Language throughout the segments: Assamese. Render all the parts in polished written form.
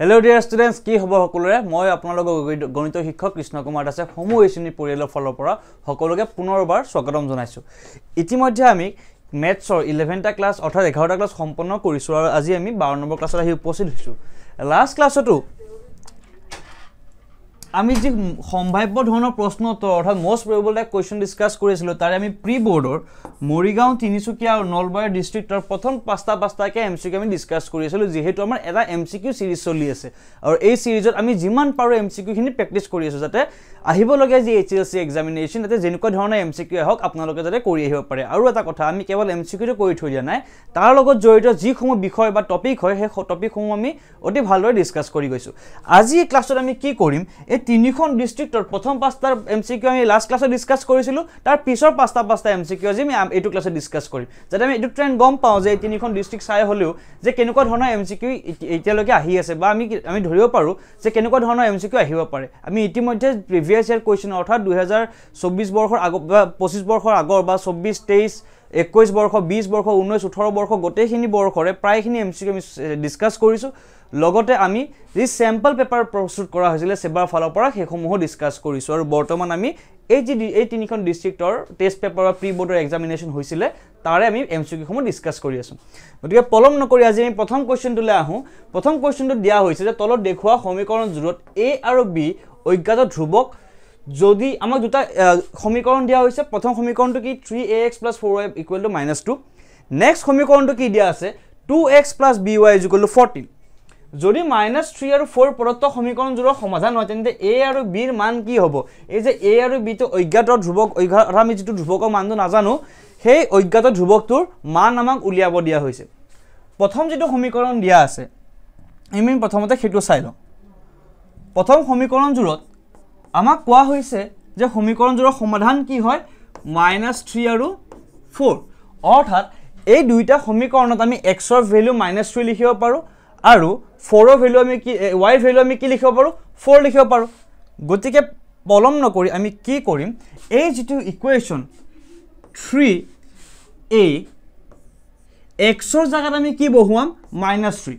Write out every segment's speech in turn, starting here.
Hello dear students, কি হ'ব সকলোৰে মই আপোনালোকৰ গণিত শিক্ষক কৃষ্ণ কুমাৰ দাসে সমূহ এছনি পৰিয়ালৰ ফালৰ পৰা সকলোকে পুনৰবাৰ স্বাগতম জনাইছো ইতিমধ্যে আমি মেথছৰ 11টা ক্লাস অৰ্থাৎ 11টা ক্লাস সম্পন্ন কৰিছো আৰু আজি আমি 12 নম্বৰ ক্লাছত আহি উপস্থিত হৈছো লাষ্ট ক্লাছতো আমি যে সম্ভাব্য ধৰণৰ প্ৰশ্ন উত্তৰ অৰ্থাৎ most probable type question discuss কৰিছিলো তাৰে আমি প্ৰি বোৰ্ডৰ মৰিগাঁও তিনিচুকীয়া আৰু নলবাৰী ডিস্ট্ৰিক্টৰ প্ৰথম পাঁচটাকে এমসিকিউ আমি ডিসকাস কৰিছিলো যেহেতু আমাৰ এটা এমসিকিউ সিৰিজ চলি আছে আৰু এই সিৰিজত আমি যিমান পাৰো এমসিকিউ খিনি প্ৰেক্টিস কৰি আছো যাতে আহিব লগা যে এইচএসসি এক্সামিনেশন তাতে যেনেকুৱা ধৰণৰ এমসিকিউ হওক আপোনালোকে যাতে কৰি আহিব পাৰে আৰু এটা কথা আমি কেৱল এমসিকিউটো কৰি থৈ দিয়া নাই তাৰ লগত জড়িত যিসমূহ বিষয় বা টপিক হয় সেই টপিকসমূহ আমি অতি ভালদৰে ডিসকাস কৰি গৈছো আজি এই ক্লাছত আমি কি কৰিম এই তিনিখন ডিস্ট্ৰিক্টৰ প্ৰথম পাঁচটাৰ এমসিকিউ আমি লাষ্ট ক্লাছত ডিসকাস কৰিছিলো তাৰ পিছৰ পাঁচটা এমসিকিউ আজি আমি এইটো ক্লাছত ডিসকাস কৰিম যাতে আমি এইটো ট্ৰেন্ড গম পাও যে এই তিনিখন ডিস্ট্ৰিক্ট চাই হলেও যে কেনেকুৱা ধৰণৰ এমসিকিউ এতিয়ালৈকে আহি আছে বা আমি ধৰিব পাৰো যে কেনেকুৱা ধৰণৰ এমসিকিউ আহিব পাৰে আমি ইতিমধ্যে প্ৰিভিয়াস ইয়াৰ কোৱেশ্চন অৰ্থাৎ 2024 বৰ্ষৰ আগৰ বা 25 বৰ্ষৰ আগৰ বা 24 23 21 বৰ্ষ 20 বৰ্ষ 19 18 বৰ্ষ গোটেইখিনি বৰ্ষৰে প্ৰায়খিনি এমসিকিউ আমি ডিসকাস কৰিছো লগতে আমি যি স্যাম্পল পেপাৰ প্ৰস্তুত কৰা হৈছিল সেবাৰ ফালৰ পৰা হেসমূহ ডিসকাস কৰিছো আৰু বৰ্তমান আমি এই তিনিখন ডিস্ট্ৰিক্টৰ টেষ্ট পেপাৰ বা প্ৰি বোৰ্ডৰ এক্সামিনেশন হৈছিল তাৰে আমি এমসিকিউ সমূহ ডিসকাস কৰি আছো গতিকে পলম নকৰি আজি আমি প্ৰথম কোৱেশ্চনটোলৈ আহো প্ৰথম কোৱেশ্চনটো দিয়া হৈছে যে তলত দেখুওৱা সমীকৰণ জোৰত a আৰু b অজ্ঞাত ধ্ৰুৱক যদি আমাক দুটা সমীকৰণ দিয়া হৈছে প্ৰথম সমীকৰণটো কি 3ax + 4y = -2 নেক্সট সমীকৰণটো কি দিয়া আছে 2x + by = 14 যদি -3 আৰু 4 প্ৰদত্ত সমীকৰণ জোৰৰ সমাধান হয় তেন্তে a আৰু b ৰ মান কি হ'ব এই যে a আৰু b তো অজ্ঞাত ধ্ৰুৱক আমি যেটো ধ্ৰুৱকৰ মানটো নাজানো সেই অজ্ঞাত ধ্ৰুৱকটোৰ মান আমাক উলিয়াব দিয়া হৈছে প্ৰথম যেটো সমীকৰণ দিয়া আছে আমি প্ৰথমতে হেতু চাই লওঁ প্ৰথম সমীকৰণ জোৰত আমাক কোৱা হৈছে যে সমীকৰণ জোৰৰ সমাধান কি হয় -3 আৰু 4 অৰ্থাৎ এই দুইটা সমীকৰণত আমি x ৰ ভ্যালু -3 লিখিব পাৰো আৰু 4 ৰ ভ্যালু আমি কি y ৰ ভ্যালু আমি কি লিখিব পাৰো 4 লিখিব পাৰো গতিকে পলম নকৰি আমি কি কৰিম এই যেটো ইকুৱেচন 3a x ৰ জাগাত আমি কি বহুৱাম -3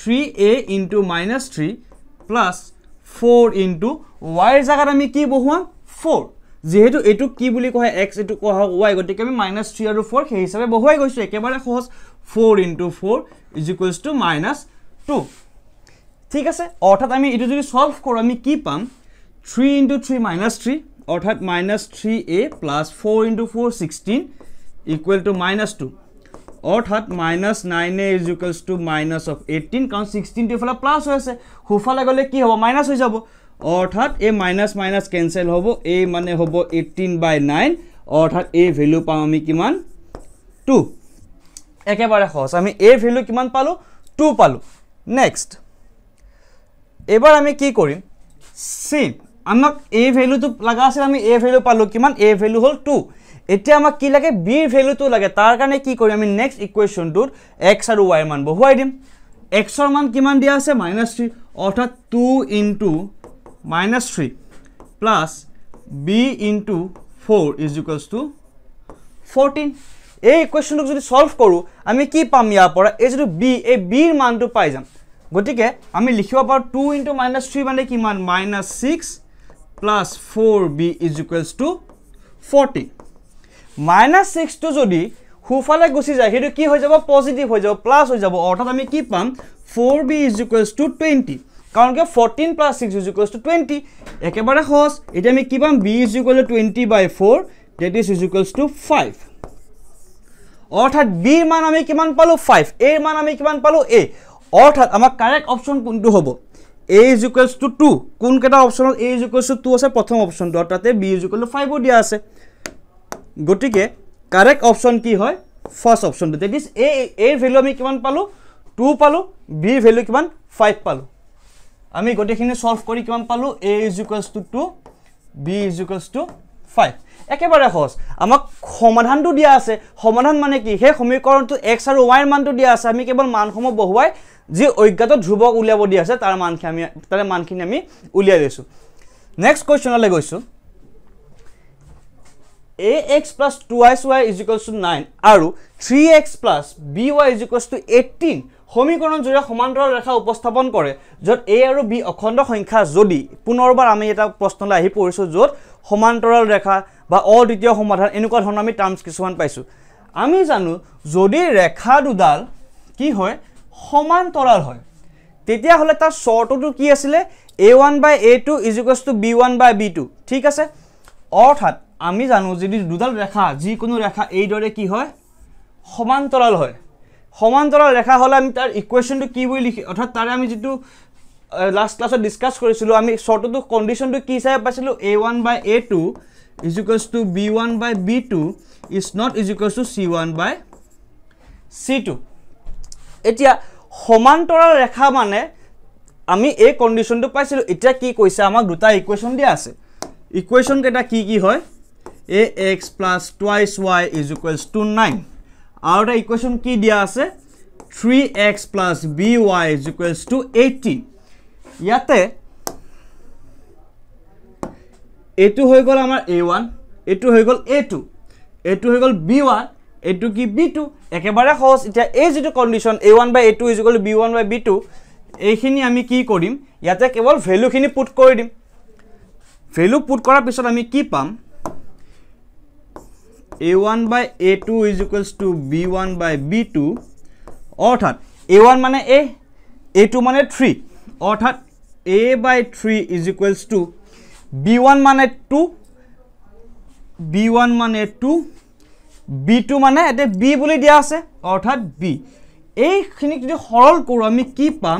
3a * -3 + 4 * y ৰ জাগাত আমি কি বহুৱাম 4 যেহেতু এটো কি বুলি কয় x এটো কোৱা হয় y গতিকে আমি -3 আৰু 4 সেই হিচাপে বহুৱাই গৈছো একেবাৰে সহজ 4 * 4 = -2 ঠিক আছে অৰ্থাৎ আমি এটো যদি সলভ কৰো আমি কি পাম 3 * 3 -3 অৰ্থাৎ -3a + 4 * 4 16 = -2 অৰ্থাৎ -9a = -18 কাৰণ 16 টো ফালে প্লাস হৈ আছে হুফালে গলে কি হ'ব মাইনাস হৈ যাব অৰ্থাৎ a মাইনাস কেনসেল হ'ব a মানে হ'ব 18/9 অৰ্থাৎ a ভ্যালু পাম আমি কিমান 2 একেবাৰে সহজ আমি a ভ্যালু কিমান পালো 2 পালো নেক্সট এবাৰ আমি কি কৰিম সেম আমাক a ভ্যালুটো লাগা আছে আমি a ভ্যালু পালো কিমান a ভ্যালু হল 2 এতিয়া আমাক কি লাগে b ৰ ভ্যালুটো লাগে তাৰ কাৰণে কি কৰিম আমি নেক্সট ইকুৱেচনটোত x আৰু y ৰ মান বহুৱাই দিম x ৰ মান কিমান দিয়া আছে -3 অৰ্থাৎ 2 * -3 plus b into 4 is equals to 14 এই ইকুৱেচনটো যদি সলভ কৰো আমি কি পাম ইয়াৰ পৰা এই যেটো b এই b ৰ মানটো পাই যাম গতিকে আমি লিখিব পাৰো 2 * -3 মানে কিমান -6 plus 4b is equals to 14 -6 টো যদি হুফালে গুছি যায় হেতু কি হৈ যাব পজিটিভ হৈ যাব প্লাস হৈ যাব অৰ্থাৎ আমি কি পাম 4b is equals to 20 কাৰণ কি 14 + 6 is equals to 20 একেবাৰে সহজ এটা আমি কি পাম b is equal to 20/4 that is equals to 5 অৰ্থাৎ b ৰ মান আমি কিমান পালো 5 a ৰ মান আমি কিমান পালো a অৰ্থাৎ আমাৰ কাৰেক্ট অপচন কোনটো হ'ব a is equals to 2 কোন কেটা অপচনত a is equals to 2 আছে প্ৰথম অপচনটো অৰ্থাৎ b is equal to 5 ও দিয়া আছে গটিকে কারেক্ট অপশন কি হয় first option that is a এর ভ্যালু আমি কিমান পালো 2 পালো b এর ভ্যালু কিমান 5 পালো আমি গটেখিনি সলভ কৰি কিমান পালো a = 2 b = 5 একেবাৰে সহজ আমাক সমাধানটো দিয়া আছে সমাধান মানে কি হে সমীকৰণটো x আৰু y ৰ মানটো দিয়া আছে আমি কেৱল মানসমূহ বহুৱাই যি অজ্ঞাত ধ্ৰুৱক উলিয়াব দিয়া আছে তাৰ মানখিনি আমি উলিয়াই লৈছো নেক্সট কোৱেশ্চনলৈ গৈছো ax + 2y = 9 আৰু 3x + by = 18 সমীকৰণ জোৰে সমান্তৰাল ৰেখা উপস্থাপন কৰে য'ত a আৰু b অখণ্ড সংখ্যা যদি পুনৰবাৰ আমি এটা প্ৰশ্নলৈ আহি পৰিছো য'ত সমান্তৰাল ৰেখা বা অদ্বিতীয় সমাধান এনেকুৱা ধৰণৰ আমি টাৰ্মছ কিছুমান পাইছো আমি জানো যদি ৰেখা দুডাল কি হয় সমান্তৰাল হয় তেতিয়া হলে তাৰ শৰ্তটো কি আছিল a1/a2 = b1/b2 ঠিক আছে অৰ্থাৎ আমি জানো যদি দুডাল ৰেখা যিকোনো ৰেখা এই দৰে কি হয় সমান্তৰাল হয় সমান্তৰাল ৰেখা হলে আমি তাৰ ইকুৱেশনটো কি বুলি লিখি অৰ্থাৎ তাৰে আমি যেটো লাষ্ট ক্লাছত ডিসকাস কৰিছিলো আমি শৰ্তটো কন্ডিশনটো কি হিচাপে পাইছিলো a1/a2 = b1/b2 is not = c1/c2 এতিয়া সমান্তৰাল ৰেখা মানে আমি এই কন্ডিশনটো পাইছিলো এতিয়া কি কৈছে আমাক দুটা ইকুৱেশন দিয়া আছে ইকুৱেশন কেটা কি হয় ax + 2y = 9 আৰু এটা ইকুৱেশন কি দিয়া আছে 3x + by = 18 ইয়াতে এটো হৈ গল আমাৰ a1 এটো হৈ গল a2 এটো হৈ গল b1 এটো কি b2 একেবাৰে সহজ এতিয়া এই যেটো কন্ডিশন a1/a2 = b1/b2 এইখিনি আমি কি কৰিম ইয়াতে কেৱল ভ্যালু খিনি পুট কৰি দিম ভ্যালু পুট কৰাৰ পিছত আমি কি পাম a1/a2 = b1/b2 অৰ্থাৎ a1 মানে a a2 মানে 3 অৰ্থাৎ a/3 = b1 মানে 2 b1 মানে 2 b2 মানে এতে b বুলি দিয়া আছে অৰ্থাৎ b এইখিনি যদি সৰল কৰো আমি কি পাম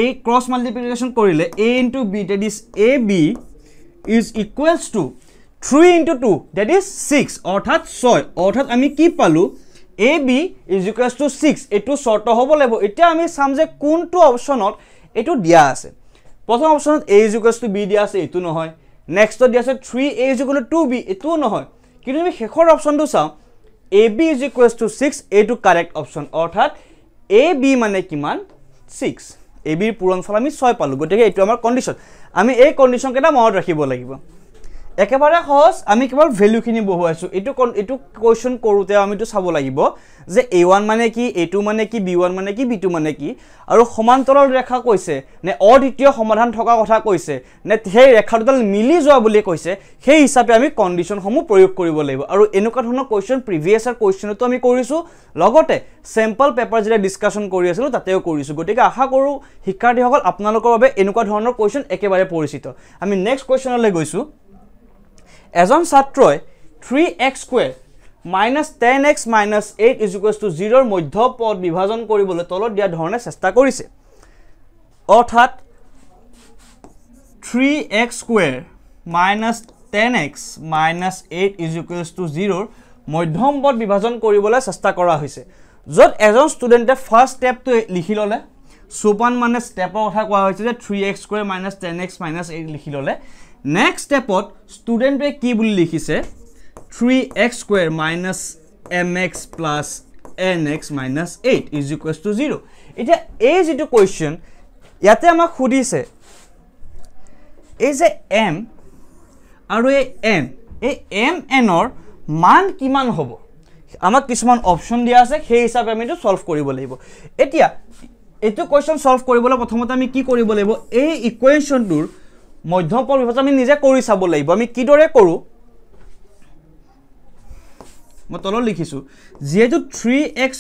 a ক্ৰস মাল্টিপ্লিকেশন কৰিলে a * b that is ab is equals to 3 * 2 that is 6 অৰ্থাৎ 6 অৰ্থাৎ আমি কি পালো ab = 6 এটো শর্ত হ'ব লাগিব এতিয়া আমি চাম যে কোনটো অপচনত এটো দিয়া আছে প্ৰথম অপচনত a = b দিয়া আছে এটো নহয় নেক্সট দিয়া আছে 3a = 2b এটো নহয় কিন্তু আমি শেষৰ অপচনটো চাও ab = 6 এটো কাৰেক্ট অপচন অৰ্থাৎ ab মানে কিমান 6 ab ৰ পূৰণফল আমি 6 পালো গতিকে এটো আমাৰ কন্ডিশন আমি এই কন্ডিশন কেটা মনত ৰাখিব লাগিব একেবাৰে সহজ আমি কেৱল ভ্যালু খিনি বহুৱাইছো এটো কোৱেশ্চন কৰোতে আমি তো চাব লাগিব যে a1 মানে কি a2 মানে কি b1 মানে কি b2 মানে কি আৰু সমান্তৰাল ৰেখা কৈছে নে অদ্বিতীয় সমাধান থকা কথা কৈছে নে সেই ৰেখা দুডাল মিলি যোৱা বুলি কৈছে সেই হিচাপে আমি কন্ডিশন সমূহ প্ৰয়োগ কৰিব লাগিব আৰু এনেকুৱা ধৰণৰ কোৱেশ্চন প্ৰিভিয়াস ইয়াৰ কোৱেশ্চনটো আমি কৰিছো লগতে স্যাম্পল পেপাৰ যেটা ডিসকাশন কৰি আছিলো তাতেও কৰিছো গতিকে আশা কৰো শিক্ষাৰ্থীসকল আপোনালোকৰ বাবে এনেকুৱা ধৰণৰ কোৱেশ্চন একেবাৰে পৰিচিত আমি নেক্সট কোৱেশ্চনলৈ গৈছো এজন ছাত্ৰই 3x² - 10x - 8 = 0 ৰ মধ্যপদ বিভাজন কৰিবলৈ তলত দিয়া ধৰণে চেষ্টা কৰিছে অৰ্থাৎ 3x² - 10x - 8 = 0 ৰ মধ্যমপদ বিভাজন কৰিবলৈ চেষ্টা কৰা হৈছে য'ত এজন ষ্টুডেন্টে ফাৰ্স্ট স্টেপটো লিখি ললে সোপান মানে স্টেপৰ কথা কোৱা হৈছে যে 3x² - 10x - 8 লিখি ললে নেক্সট স্টেপত ষ্টুডেন্টে কি বুলি লিখিছে 3x² - mx + nx - 8 = 0 এতিয়া এই যেটো কোৱেশ্চন ইয়াতে আমাক খুদিছে এই যে m আৰু এই n এই m n ৰ মান কিমান হ'ব আমাক কিছুমান অপচন দিয়া আছে সেই হিচাপে আমি এটো সলভ কৰিব লাগিব এতিয়া এটো কোৱেশ্চন সলভ কৰিবলৈ প্ৰথমতে আমি কি কৰিব লাগিব এই ইকুৱেশনটোৰ মধ্যপদ বিভাজন আমি নিজে কৰি চাব লাগিব আমি কি দৰে কৰো মই তলত লিখিছো যেহেতু 3x² -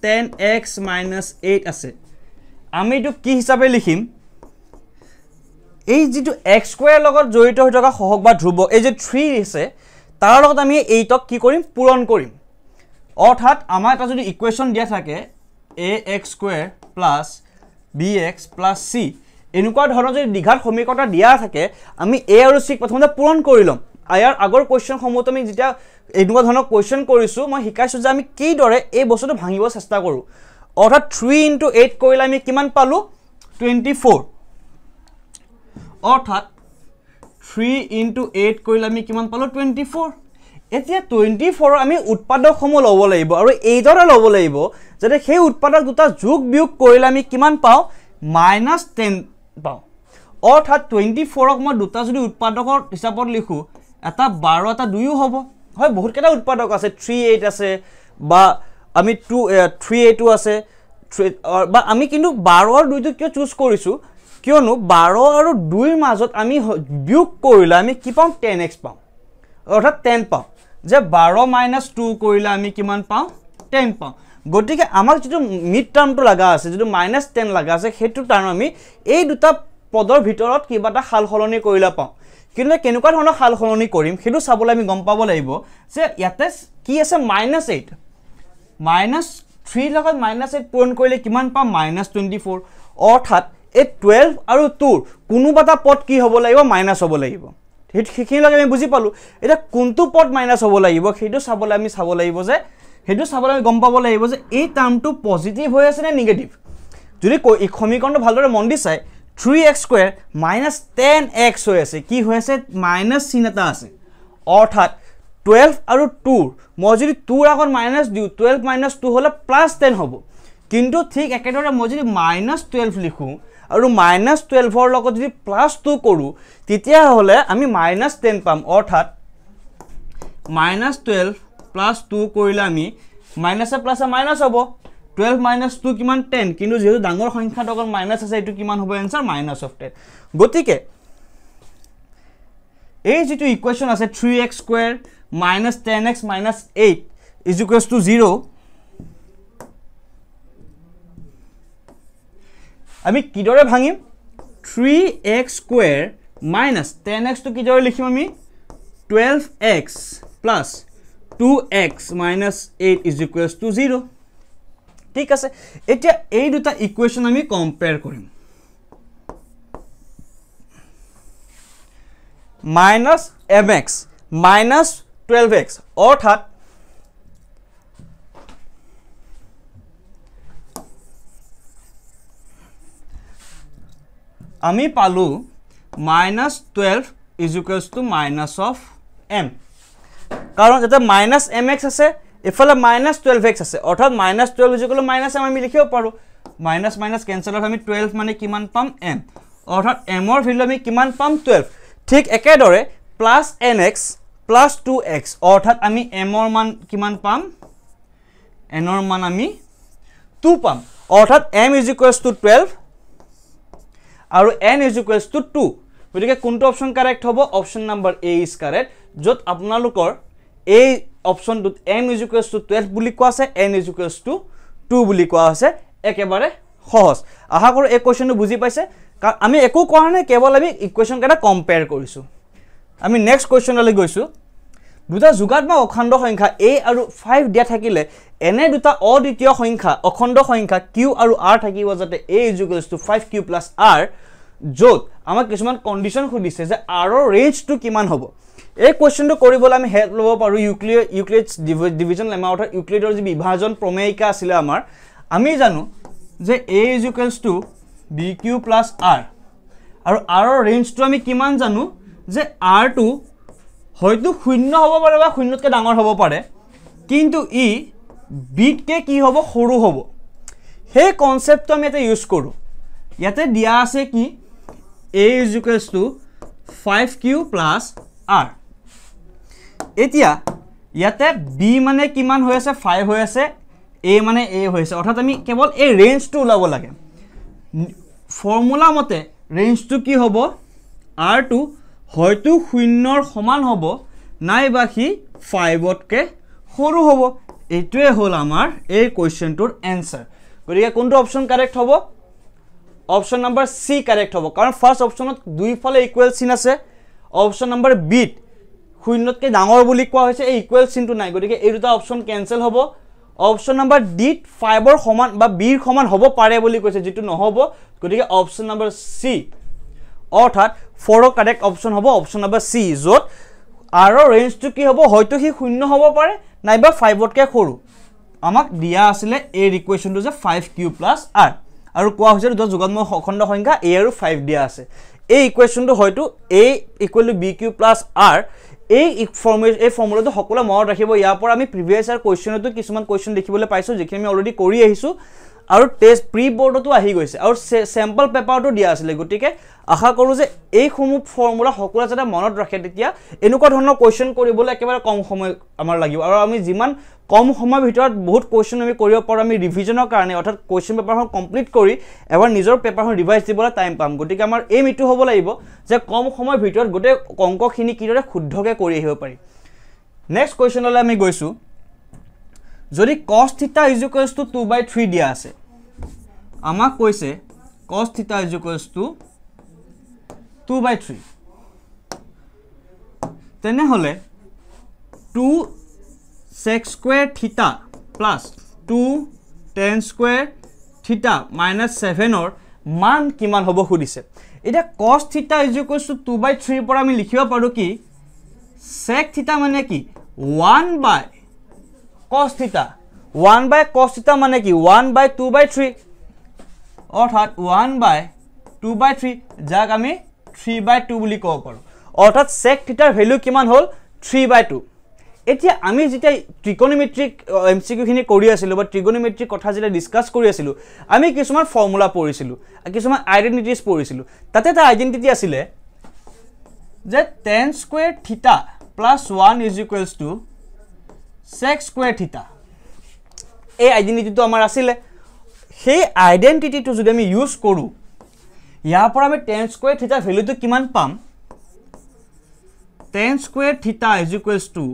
10x - 8 আছে আমি এটো কি হিচাপে লিখিম এই যেটো x² লগত জড়িত হৈ থকা সহগ বা ধ্ৰুব এই যে 3 আছে তাৰ লগত আমি 8ক কি কৰিম পূৰণ কৰিম অৰ্থাৎ আমাৰ এটা যদি ইকুৱেশন দিয়া থাকে ax² + bx + c এনেকুৱা ধৰণৰ যদি দ্বিঘাত সমীকৰণ দিয়া থাকে আমি a আৰু c প্ৰথমতে পূৰণ কৰি লম আয়াৰ আগৰ কোৱেশ্চন সমূহত আমি যেতিয়া এনেকুৱা ধৰণৰ কোৱেশ্চন কৰিছো মই শিকাইছো যে আমি কি দৰে এই বস্তুটো ভাঙিব চেষ্টা কৰো অৰ্থাৎ 3 * 8 কৰিলে আমি কিমান পালো 24 অৰ্থাৎ 3 * 8 কৰিলে আমি কিমান পালো 24 এতিয়া 24 আমি উৎপাদক সমূহ লব লাগিব আৰু এই দৰে লব লাগিব যাতে সেই উৎপাদক দুটা যোগ বিয়োগ কৰিলে আমি কিমান পাও -10 পাও অৰ্থাৎ 24ক মই দুটা যদি উৎপাদকৰ হিচাপত লিখো এটা 12 এটা 2 হ'ব হয় বহুত কেইটা উৎপাদক আছে 3 8 আছে বা আমি 3 8 আছে বা আমি কিন্তু 12 আৰু 2 টো কিয় চুজ কৰিছো কিয়নো 12 আৰু 2 ৰ মাজত আমি বিয়োগ কৰিলে আমি কি পাম 10x পাম অৰ্থাৎ 10 পাম যে 12 - 2 কৰিলে আমি কিমান পাম 10 পাম গতিকে আমাক যেটো মিড টার্মটো লাগা আছে যেটো -10 লাগা আছে হেতু টার্ম আমি এই দুটা পদৰ ভিতৰত কিবাটা হাল হলনি কৰিলা পাম কিন্তু কেনেকুৱা ধৰণৰ হাল হলনি কৰিম হেতু চাবলৈ আমি গম পাব লাগিব যে ইয়াতে কি আছে -8 -3 লগত -8 পূৰণ কৰিলে কিমান পাম -24 অৰ্থাৎ এই 12 আৰু 2 কোনোবাটা পদ কি হ'ব লাগিব মাইনাস হ'ব লাগিব হেখিনি লাগে আমি বুজি পালো এটা কোনটো পদ মাইনাস হ'ব লাগিব হেতু চাবলৈ আমি চাব লাগিব যে হেতু চাবলৈ আমি গম পাব লাগিব যে এই টার্মটো পজিটিভ হৈ আছে নে নেগেটিভ যদি এই সমীকৰণটো ভালদৰে মন দি চাই 3x² - 10x হৈ আছে কি হৈ আছে মাইনাস চিন এটা আছে অৰ্থাৎ 12 আৰু 2 মই যদি 2 ৰ আগত মাইনাস দিও 12 - 2 হলে +10 হ'ব কিন্তু ঠিক একেদৰে মই যদি -12 লিখো আৰু -12 ৰ লগত যদি +2 কৰো তেতিয়া হলে আমি -10 পাম অৰ্থাৎ -12 + 2 কৰিলে আমি মাইনাসে প্লাসে মাইনাস হ'ব 12 - 2 কিমান 10 কিন্তু যেহেতু ডাঙৰ সংখ্যাত অকল মাইনাস আছে এটো কিমান হ'ব आंसर -10 গতিকে এই যেটো ইকুৱেচন আছে 3x² - 10x - 8 = 0 আমি কিদৰে ভাঙিম 3x² - 10x তো কিদৰে লিখিম আমি 12x + 2x - 8 = 0 ঠিক আছে এতিয়া এই দুটা ইকুৱেচন আমি কম্পেয়াৰ কৰিম -mx - 12x অৰ্থাৎ আমি পালো -12 = -m কাৰণ এটা -mx আছে এফালে -12x আছে অৰ্থাৎ -12 = -m আমি লিখিব পাৰো মাইনাস কেনসেল হয় আমি 12 মানে কিমান পাম m অৰ্থাৎ m ৰ ভ্যালু আমি কিমান পাম 12 ঠিক একেদৰে +nx + 2x অৰ্থাৎ আমি m ৰ মান কিমান পাম n ৰ মান আমি 2 পাম অৰ্থাৎ m = 12 আৰু n = 2 গতিকে কোনটো অপচন কাৰেক্ট হ'ব option number A is correct যত আপোনালোকৰ এই অপচনটোত m = 12 বুলি কোৱা আছে n = 2 বুলি কোৱা আছে একেবাৰে সহজ আশা কৰো এই কোৱেশ্চনটো বুজি পাইছে কাৰণ আমি একো কৰা নাই কেৱল আমি ইকুৱেচন কেটা কম্পেয়াৰ কৰিছো আমি নেক্সট কোৱেশ্চনলৈ গৈছো দুটা যোগাত্মক অখণ্ড সংখ্যা a আৰু 5 দিয়া থাকিলে এনে দুটা অদ্বিতীয় সংখ্যা অখণ্ড সংখ্যা q আৰু r থাকিব যাতে a = 5q + r যত আমাক কিছুমান কন্ডিশন খুদিছে যে r ৰ ৰেঞ্জটো কিমান হ'ব এই কোৱেশ্চনটো কৰিবলৈ আমি হেল্প লব পাৰো ইউক্লিডছ ডিভিজন লেমা অৰ্থাৎ ইউক্লিডৰ যি বিভাজন প্ৰমেয়িকা আছিল আমাৰ আমি জানো যে a = bq + r আৰু r ৰ ৰেঞ্জটো আমি কিমান জানো যে r টো হয়তো 0 হ'ব পাৰে বা 0 তকৈ ডাঙৰ হ'ব পাৰে কিন্তু ই বিটকে কি হ'ব সৰু হ'ব সেই কনসেপ্টটো আমি এটা ইউজ কৰো ইয়াতে দিয়া আছে কি a = 5q + r এতিয়া ইয়াতে b মানে কিমান হৈ আছে 5 হৈ আছে a মানে a হৈ আছে অৰ্থাৎ আমি কেৱল এই ৰেঞ্জটো ওলাব লাগে ফৰ্মুলা মতে ৰেঞ্জটো কি হ'ব r টো হয়তো 0 ৰ সমান হ'ব নাইবা কি 5 তকৈ সৰু হ'ব এটোৱে হ'ল আমাৰ এই কোৱেশ্চনটোৰ এনসাৰ গতিকে কোনটো অপচন কাৰেক্ট হ'ব অপচন নম্বৰ সি কাৰেক্ট হ'ব কাৰণ ফাৰ্স্ট অপচনত দুইফালে ইকুৱেল চিন আছে অপচন নম্বৰ বি 0 তকৈ ডাঙৰ বুলি কোৱা হৈছে এই ইকুৱেল চিনটো নাই গতিকে এই দুটা অপচন কেনসেল হ'ব অপচন নম্বৰ ডি 5 ৰ সমান বা বি ৰ সমান হ'ব পাৰে বুলি কৈছে যেটো নহব গতিকে অপচন নম্বৰ সি অৰ্থাৎ 4 কাৰেক্ট অপচন হ'ব অপচন নম্বৰ সি যত r ৰ ৰেঞ্জটো কি হ'ব হয়তো হি 0 হ'ব পাৰে নাইবা 5 তকৈ সৰু আমাক দিয়া আছিল এই ইকুৱেচনটো যে 5q + r আৰু কোৱা হৈছে দুটা যোগাত্মক অখণ্ড সংখ্যা a আৰু 5 দিয়া আছে এই ইকুৱেচনটো হয়তো a = bq + r এই ফৰ্মুলাটো সকলো মনত ৰাখিব ইয়াৰ পৰা আমি প্ৰিভিয়াস ইয়াৰ কোৱেশ্চনটো কিছুমান কোৱেশ্চন দেখিবলৈ পাইছো যেখিনি আমি অলৰেডি কৰি আহিছো আৰু টেষ্ট প্ৰি বৰ্ডতো আহি গৈছে আৰু স্যাম্পল পেপাৰটো দিয়া আছিল গতিকে আশা কৰো যে এই সমূহ ফৰ্মুলা সকলোৱে যাতে মনত ৰাখে তেতিয়া এনেকুৱা ধৰণৰ কোৱেশ্চন কৰিবলৈ একেবাৰে কম সময় আমাৰ লাগিব আৰু আমি যিমান কম সময়ৰ ভিতৰত বহুত কোৱেশ্চন আমি কৰিব পাৰো আমি ৰিভিজনৰ কাৰণে অৰ্থাৎ কোৱেশ্চন পেপাৰখন কমপ্লিট কৰি এবাৰ নিজৰ পেপাৰখন ৰিভাইজ দিবলৈ টাইম পাম গতিকে আমাৰ এম ইটো হ'ব লাগিব যে কম সময়ৰ ভিতৰত গোটেই অংকখিনি কিদৰে শুদ্ধকৈ কৰি আহিব পাৰি নেক্সট কোৱেশ্চনলৈ আমি গৈছো যদি cos θ = 2/3 দিয়া আছে আমাক কৈছে cos θ = 2/3 তেনেহলে 2 sec square theta plus 2 tan square theta minus 7 or মান কিমান হ'ব খুদিছে এটা cos theta = 2/3 পৰা আমি লিখিব পাৰো কি sec theta মানে কি 1 cos theta 1 cos theta মানে কি 1/2/3 অৰ্থাৎ 1/2/3 যাক আমি 3/2 বুলি কব পাৰো অৰ্থাৎ sec theta ভ্যালু কিমান হ'ল 3/2 এতিয়া আমি যেটা ট্ৰিগোনোমেট্ৰিক এমসিকিউ খিনি কৰি আছিল বা ট্ৰিগোনোমেট্ৰিক কথা যেটা ডিসকাস কৰি আছিল আমি কিছুমান ফৰ্মুলা পঢ়িছিল কিছুমান আইডেন্টিটিজ পঢ়িছিল তাতে এটা আইডেন্টিটি আছিল যে tan square theta plus 1 is equals to sec square theta এই আইডেন্টিটিটো আমাৰ আছিল সেই আইডেন্টিটিটো যদি আমি ইউজ কৰো ইয়াৰ পৰা আমি tan square theta ভ্যালুটো কিমান পাম tan square theta is equals to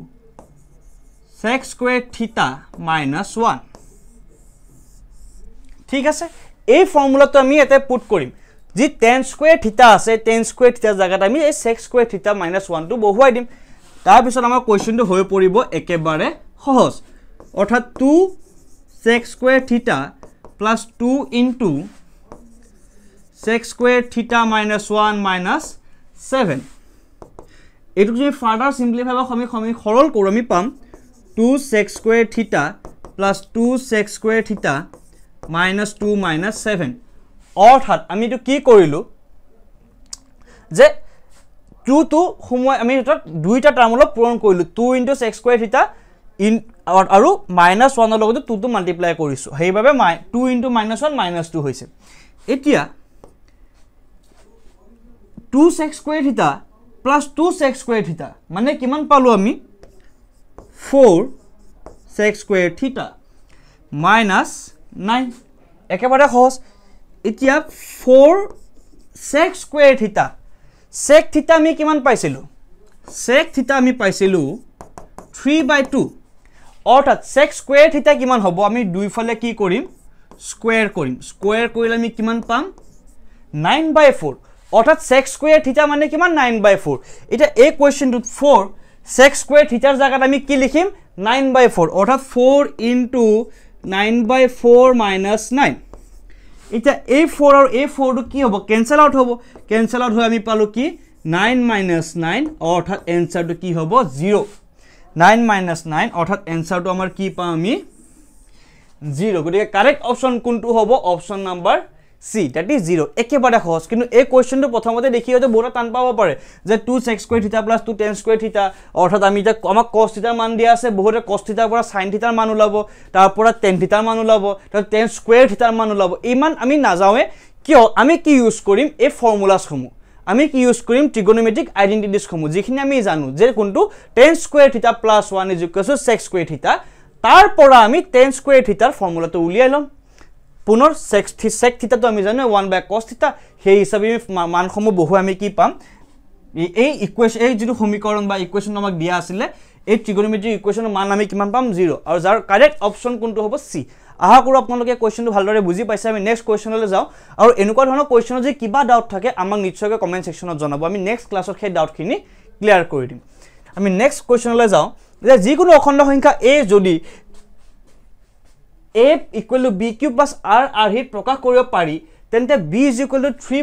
sec square theta minus 1 ঠিক আছে এই ফৰ্মুলাটো আমি এতে পুট কৰিম যি tan square theta আছে tan square theta জায়গাত আমি এই sec square theta minus 1 টো বহুৱাই দিম তাৰ পিছত আমাৰ কোৱেশ্চনটো হৈ পৰিব একেবাৰে সহজ অৰ্থাৎ 2 sec square theta plus 2 into sec square theta minus 1 minus 7 এটু যদি ফাৰ্দাৰ সিম্পলিফাই বা আমি সৰল কৰো আমি পাম 2 sec square theta plus 2 sec square theta minus 2 minus 7 অৰ্থাৎ আমি এটো কি কৰিলো যে 2 to সময় আমি এটা দুইটা টাৰ্মলৈ পূৰণ কৰিলো 2 into sec square theta in আৰু minus 1 ৰ লগত 2 টো মাল্টিপ্লাই কৰিছো হেইভাবে 2 into minus 1 minus 2 হৈছে এতিয়া 2 sec square theta plus 2 sec square theta মানে কিমান পালো আমি 4 sec square theta minus 9 একেবাৰে সহজ এতিয়া 4 sec square theta sec theta আমি কিমান পাইছিলো sec theta আমি পাইছিলো 3/2 অৰ্থাৎ sec square theta কিমান হ'ব আমি দুইফালে কি কৰিম স্কয়াৰ কৰিলে আমি কিমান পাম 9/4 অৰ্থাৎ sec square theta মানে কিমান 9/4 এটা এই কোৱেশ্চনটোত 4 sec square theta ৰ জায়গাত আমি কি লিখিম 9/4 অৰ্থাৎ 4 into 9/4 minus 9 এটা এই 4 আৰু এই 4 টো কি হ'ব কেনসেল আউট হৈ আমি পালো কি 9 minus 9 অৰ্থাৎ এনসাৰটো কি হ'ব 0 9 minus 9 অৰ্থাৎ এনসাৰটো আমাৰ কি পাম আমি 0 গতিকে কারেক্ট অপশন কোনটো হ'ব option number see that is 0 একেবাৰে সহজ কিন্তু এই কোৱেশ্চনটো প্ৰথমতে দেখি হয়তো বহুত টান পাব পাৰে যে 2 sec square theta plus 2 tan square theta অৰ্থাৎ আমি এটা আমাক cos theta মান দিয়া আছে বহুতে cos theta পৰা sin theta মান ওলাব তাৰ পৰা tan theta মান ওলাব তাৰ tan square theta মান ওলাব ইমান আমি নাযাওৱে কিয় আমি কি ইউজ কৰিম এই ফৰ্মুলাস সমূহ আমি কি ইউজ কৰিম ট্ৰিগোনোমেট্ৰিক আইডেন্টিটিজ সমূহ যিখিনি আমি জানো যে কোনটো tan square theta plus 1 is equal to sec square theta তাৰ পৰা আমি tan square theta ৰ ফৰ্মুলাটো উলিয়াই লম পুনৰ sec theta তো আমি জানো 1 cos theta সেই হিচাপে মান সমূহ বহু আমি কি পাম এই ইকুৱেশ্যন এই যেটো সমীকৰণ বা ইকুৱেশ্যন আমাক দিয়া আছিল এই ট্ৰিগোনোমেট্ৰিক ইকুৱেশ্যনৰ মান আমি কিমান পাম 0 আৰু যাৰ কাৰেক্ট অপশন কোনটো হ'ব সি আহা কৰো আপোনালোকে কোৱেশ্চনটো ভালদৰে বুজি পাইছে আমি নেক্সট কোৱেশ্চনলৈ যাও আৰু এনেকুৱা ধৰণৰ কোৱেশ্চনত যে কিবা ডাউট থাকে আমাক নিশ্চয়কৈ কমেন্ট সেকশনত জনাব আমি নেক্সট ক্লাছত সেই ডাউটখিনি ক্লিয়াৰ কৰি দিম আমি নেক্সট কোৱেশ্চনলৈ যাও যে যিকোনো অখণ্ড সংখ্যা a যদি a equal to b cube plus r r হিত প্ৰকাশ কৰিব পাৰি তেন্তে b is equal to 3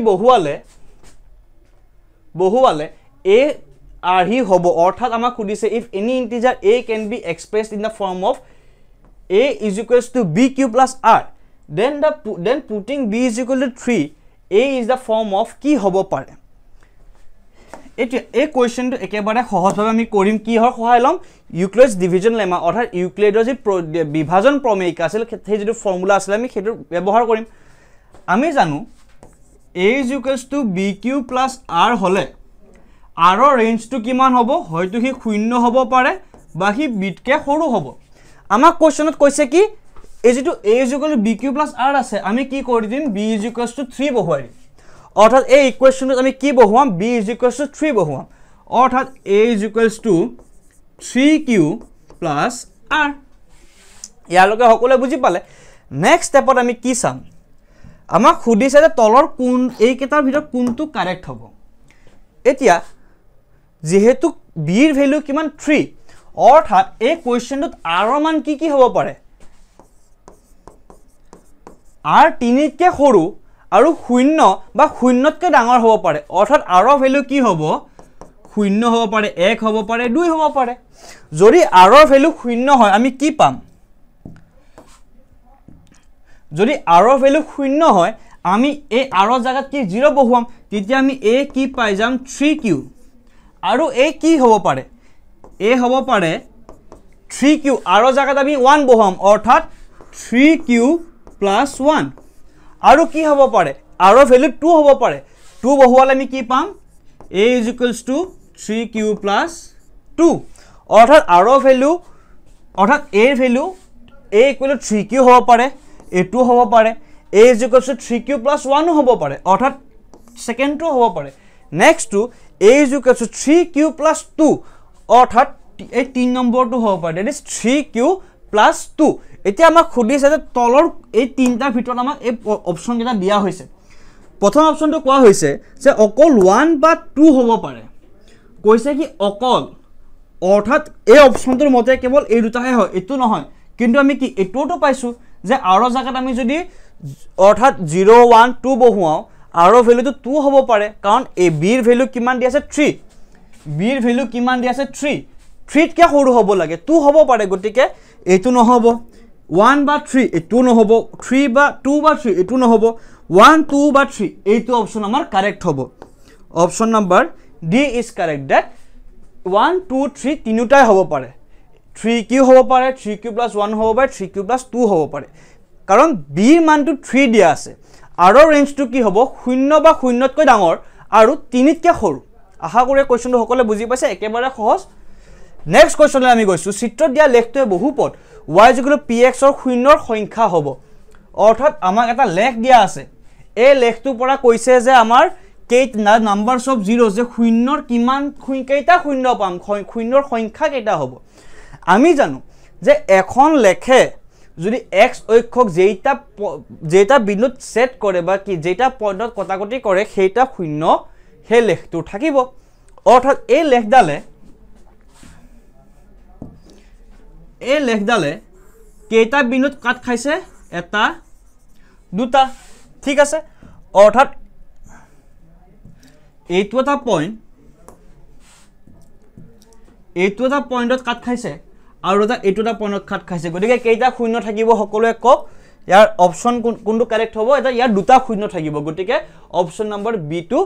বহুৱালে a r হি হ'ব অৰ্থাৎ আমাক খুদিছে if any integer a can be expressed in the form of a is equals to b cube plus r then putting b is equal to 3 a is the form of কি হ'ব পাৰে এতিয়া এই কোৱেশ্চনটো একেবাৰে সহজভাৱে আমি কৰিম কি হয় সহায় লম ইউক্লিডছ ডিভিজন লেমা অৰ্থাৎ ইউক্লিডৰ যি বিভাজন প্ৰমেয়িকা আছিল সেই যেটো ফৰ্মুলা আছিল আমি সেইটো ব্যৱহাৰ কৰিম আমি জানো a is equals to bq plus r হলে r ৰ ৰেঞ্জটো কিমান হ'ব হয়তো হি শূন্য হ'ব পাৰে বা হি বিটকে সৰু হ'ব আমাক কোৱেশ্চনত কৈছে কি এই যেটো a is equal to bq plus r আছে আমি কি কৰি দিম b is equals to 3 বহুৱাই দিম অৰ্থাৎ এই ইকুৱেশ্যনটো আমি কি বহুৱাম b is equals to 3 বহুৱাম অৰ্থাৎ a is equals to 3q plus r ইয়ালৈকে সকলোৱে বুজি পালে নেক্সট ষ্টেপত আমি কি চাম আমাক খুদিছে যে তলৰ কোন এই কেটাৰ ভিতৰত কোনটো কাৰেক্ট হ'ব এতিয়া যেহেতু b ৰ ভ্যালু কিমান 3 অৰ্থাৎ এই কোৱেশ্চনটোত r ৰ মান কি হ'ব পাৰে r 3 কে সৰু আৰু শূন্য বা শূন্যতকৈ ডাঙৰ হ'ব পাৰে অৰ্থাৎ r ৰ ভ্যালু কি হ'ব শূন্য হ'ব পাৰে 1 হ'ব পাৰে 2 হ'ব পাৰে যদি r ৰ ভ্যালু শূন্য হয় আমি কি পাম যদি r ৰ ভ্যালু শূন্য হয় আমি এই r ৰ জায়গাত কি 0 বহুৱাম তেতিয়া আমি a কি পাই যাম 3q আৰু a কি হ'ব পাৰে a হ'ব পাৰে 3q r ৰ জায়গাত আমি 1 বহুৱাম অৰ্থাৎ 3q plus 1 আৰু কি হ'ব পাৰে r ৰ ভ্যালু 2 হ'ব পাৰে 2 বহুৱালে আমি কি পাম a is equals to 3q plus 2 অৰ্থাৎ r ৰ ভ্যালু অৰ্থাৎ a ৰ value a equal to 3q হ'ব পাৰে a2 হ'ব পাৰে a is equals to 3q plus 1 হ'ব পাৰে অৰ্থাৎ সেকেন্ডটো হ'ব পাৰে next to a is equals to 3q plus 2 অৰ্থাৎ এই 3 নম্বৰটো হ'ব পাৰে that is 3q plus 2 এতিয়া আমাক খুদিছে যে তলৰ এই তিনটা ভিতৰত আমাক এই অপচন কেটা দিয়া হৈছে প্ৰথম অপচনটো কোৱা হৈছে যে অকল 1 বা 2 হ'ব পাৰে কৈছে কি অকল অৰ্থাৎ এই অপচনটোৰ মতে কেৱল এই দুটাহে হয় এটো নহয় কিন্তু আমি কি এটোটো পাইছো যে r ৰ জায়গাত আমি যদি অৰ্থাৎ 0 1 2 বহুৱাও r ৰ ভ্যালুটো 2 হ'ব পাৰে কাৰণ a b ৰ ভ্যালু কিমান দি আছে 3 b ৰ ভ্যালু কিমান দি আছে 3 3 কে সৰু হ'ব লাগে 2 হ'ব পাৰে গটিকে এটো নহব 1 বা 3 এটো নহব 3 বা 2 বা 3 এটো নহব 1 2 বা 3 এইটো অপচন আমাৰ কাৰেক্ট হ'ব option number D is correct that 1 2 3 তিনিটাই হ'ব পাৰে 3q হ'ব পাৰে 3q plus 1 হ'ব পাৰে 3q plus 2 হ'ব পাৰে কাৰণ b ৰ মানটো 3 দিয়া আছে r ৰ ৰেঞ্জটো কি হ'ব 0 বা 0তকৈ ডাঙৰ আৰু 3তকৈ সৰু আশা কৰি কোৱেশ্চনটো সকলে বুজি পাইছে একেবাৰে সহজ নেক্সট কোৱেশ্চনলৈ আমি গৈছো চিত্ৰত দিয়া লেখটোৱে বহুপদ y = px ৰ শূন্যৰ সংখ্যা হ'ব অৰ্থাৎ আমাক এটা লেখ দিয়া আছে এই লেখটো পৰা কৈছে যে আমাৰ কেইট নাম্বাৰস অফ জিৰোজ যে শূন্যৰ কিমান কেইটা শূন্য পাম শূন্যৰ সংখ্যা কেইটা হ'ব আমি জানো যে এখন লেখে যদি x অক্ষক যেটা বিন্দুত সেট কৰে বা কি যেটা পয়েন্টত কটাকটি কৰে সেইটা শূন্য হে লেখটো থাকিব অৰ্থাৎ এই লেখডালে কেইটা বিন্দুত কাট খাইছে এটা দুটা ঠিক আছে অৰ্থাৎ এইটো এটা পয়েন্টত কাট খাইছে আৰু এইটো এটা পয়েন্টত কাট খাইছে গতিকে কেইটা শূন্য থাকিব সকলোৱে কক ইয়াৰ অপচন কোনটো কাৰেক্ট হ'ব এটা ইয়াৰ দুটা শূন্য থাকিব গতিকে option number B to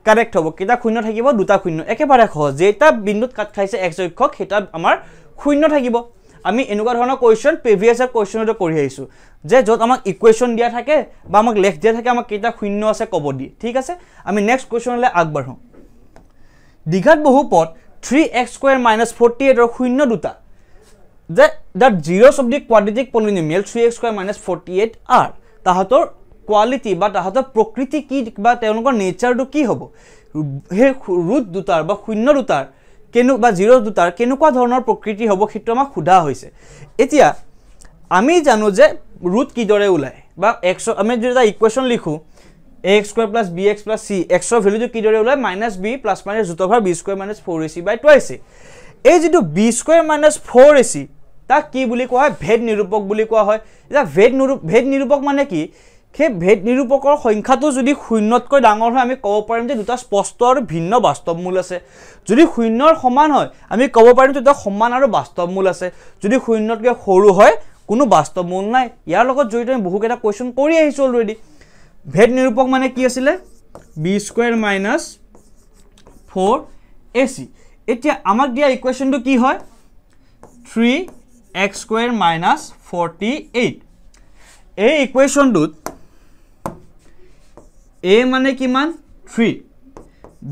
correct হ'ব কেইটা শূন্য থাকিব দুটা শূন্য একেবাৰে সহজ যেটা বিন্দুত কাট খাইছে x অক্ষক সেটা আমাৰ শূন্য থাকিব আমি এনেকুৱা ধৰণৰ কোৱেশ্চন প্ৰিভিয়াস কোৱেশ্চনটো কৰি আহিছো যে যত আমাক ইকুৱেশ্যন দিয়া থাকে বা আমাক লেখ দিয়া থাকে আমাক কেইটা শূন্য আছে কব দি ঠিক আছে আমি নেক্সট কোৱেশ্চনলৈ আগবাঢ়ো দ্বিঘাত বহুপদ 3x² - 48 ৰ শূন্য দুটা that zeros of the quadratic polynomial 3x² - 48 are তাহাতৰ কোৱালিটি বা তাহাতৰ প্ৰকৃতি কি বা তেওঁলোকৰ নেচাৰটো কি হ'ব হে ৰুট দুটাৰ বা শূন্য দুটাৰ কেনু বা জিৰো দুটাৰ কেনেকুৱা ধৰণৰ প্ৰকৃতি হ'ব সেইটো আমাক খুদা হৈছে এতিয়া আমি জানো যে ৰুট কি দৰে ওলাই বা x আমি যদি এটা ইকুৱেশ্যন লিখো ax² + bx + c x ৰ ভ্যালুটো কি দৰে ওলাই -b ± b² - 4ac / 2ac এই যেটো b² - 4ac তা কি বুলি কোৱা হয় ভেদ নিৰূপক বুলি কোৱা হয় এটা ভেদ নিৰূপক মানে কি কে ভেদ নিৰূপকৰ সংখ্যাটো যদি শূন্যতকৈ ডাঙৰ হয় আমি ক'ব পাৰিম যে দুটা স্পষ্ট আৰু ভিন্ন বাস্তৱ মূল আছে যদি শূন্যৰ সমান হয় আমি ক'ব পাৰিম যে দুটা সমান আৰু বাস্তৱ মূল আছে যদি শূন্যতকৈ সৰু হয় কোনো বাস্তৱ মূল নাই ইয়াৰ লগত জড়িত আমি বহু কেইটা কোৱেশ্চন কৰি আহিছো অলৰেডি ভেদ নিৰূপক মানে কি আছিল b² - 4ac AC এতিয়া আমাক দিয়া ইকুৱেশ্যনটো কি হয় 3x² - 48 এই ইকুৱেশ্যনটোত a মানে কিমান 3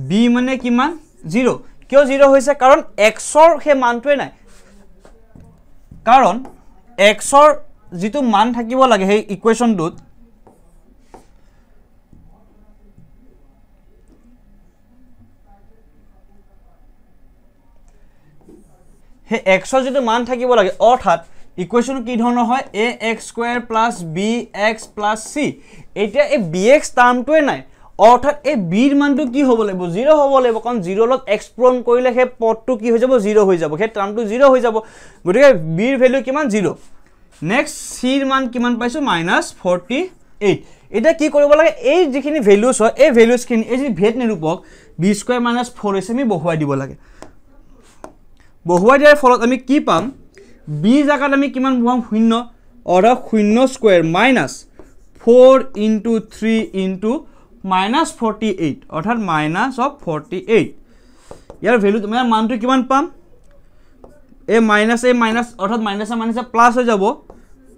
b মানে কিমান 0 কিয় 0 হৈছে কাৰণ x ৰ হে মানটোৱে নাই কাৰণ x ৰ যেটো মান থাকিব লাগে সেই ইকুৱেশ্যনটোত হে x ৰ যেটো মান থাকিব লাগে অৰ্থাৎ ইকুৱেশ্যন কি ধৰণৰ হয় ax² + bx + c এতিয়া এই bx টাৰ্মটোৱে নাই অৰ্থাৎ এই b ৰ মানটো কি হ'ব লাগিব 0 হ'ব লাগিব কাৰণ 0 লগত x পূৰণ কৰিলে হে পদটো কি হৈ যাব 0 হৈ যাব হে টাৰ্মটো 0 হৈ যাব গতিকে b ৰ ভ্যালু কিমান 0 নেক্সট c ৰ মান কিমান পাইছো -48 এটা কি কৰিব লাগে এই যিখিনি ভ্যালুজ হয় এই ভ্যালুজ খিনি এই যে ভেদ নিৰূপক b² - 4ac আমি বহুৱাই দিব লাগে বহুৱাই দিয়াৰ ফলত আমি কি পাম b জাগাত আমি কিমান বহুৱাম 0 অৰ্থাৎ 0² - 4 * 3 * -48 অৰ্থাৎ -48 ইয়াৰ ভ্যালু তোমাৰ মানটো কিমান পাম a মাইনাস অৰ্থাৎ মাইনাসে প্লাস হৈ যাব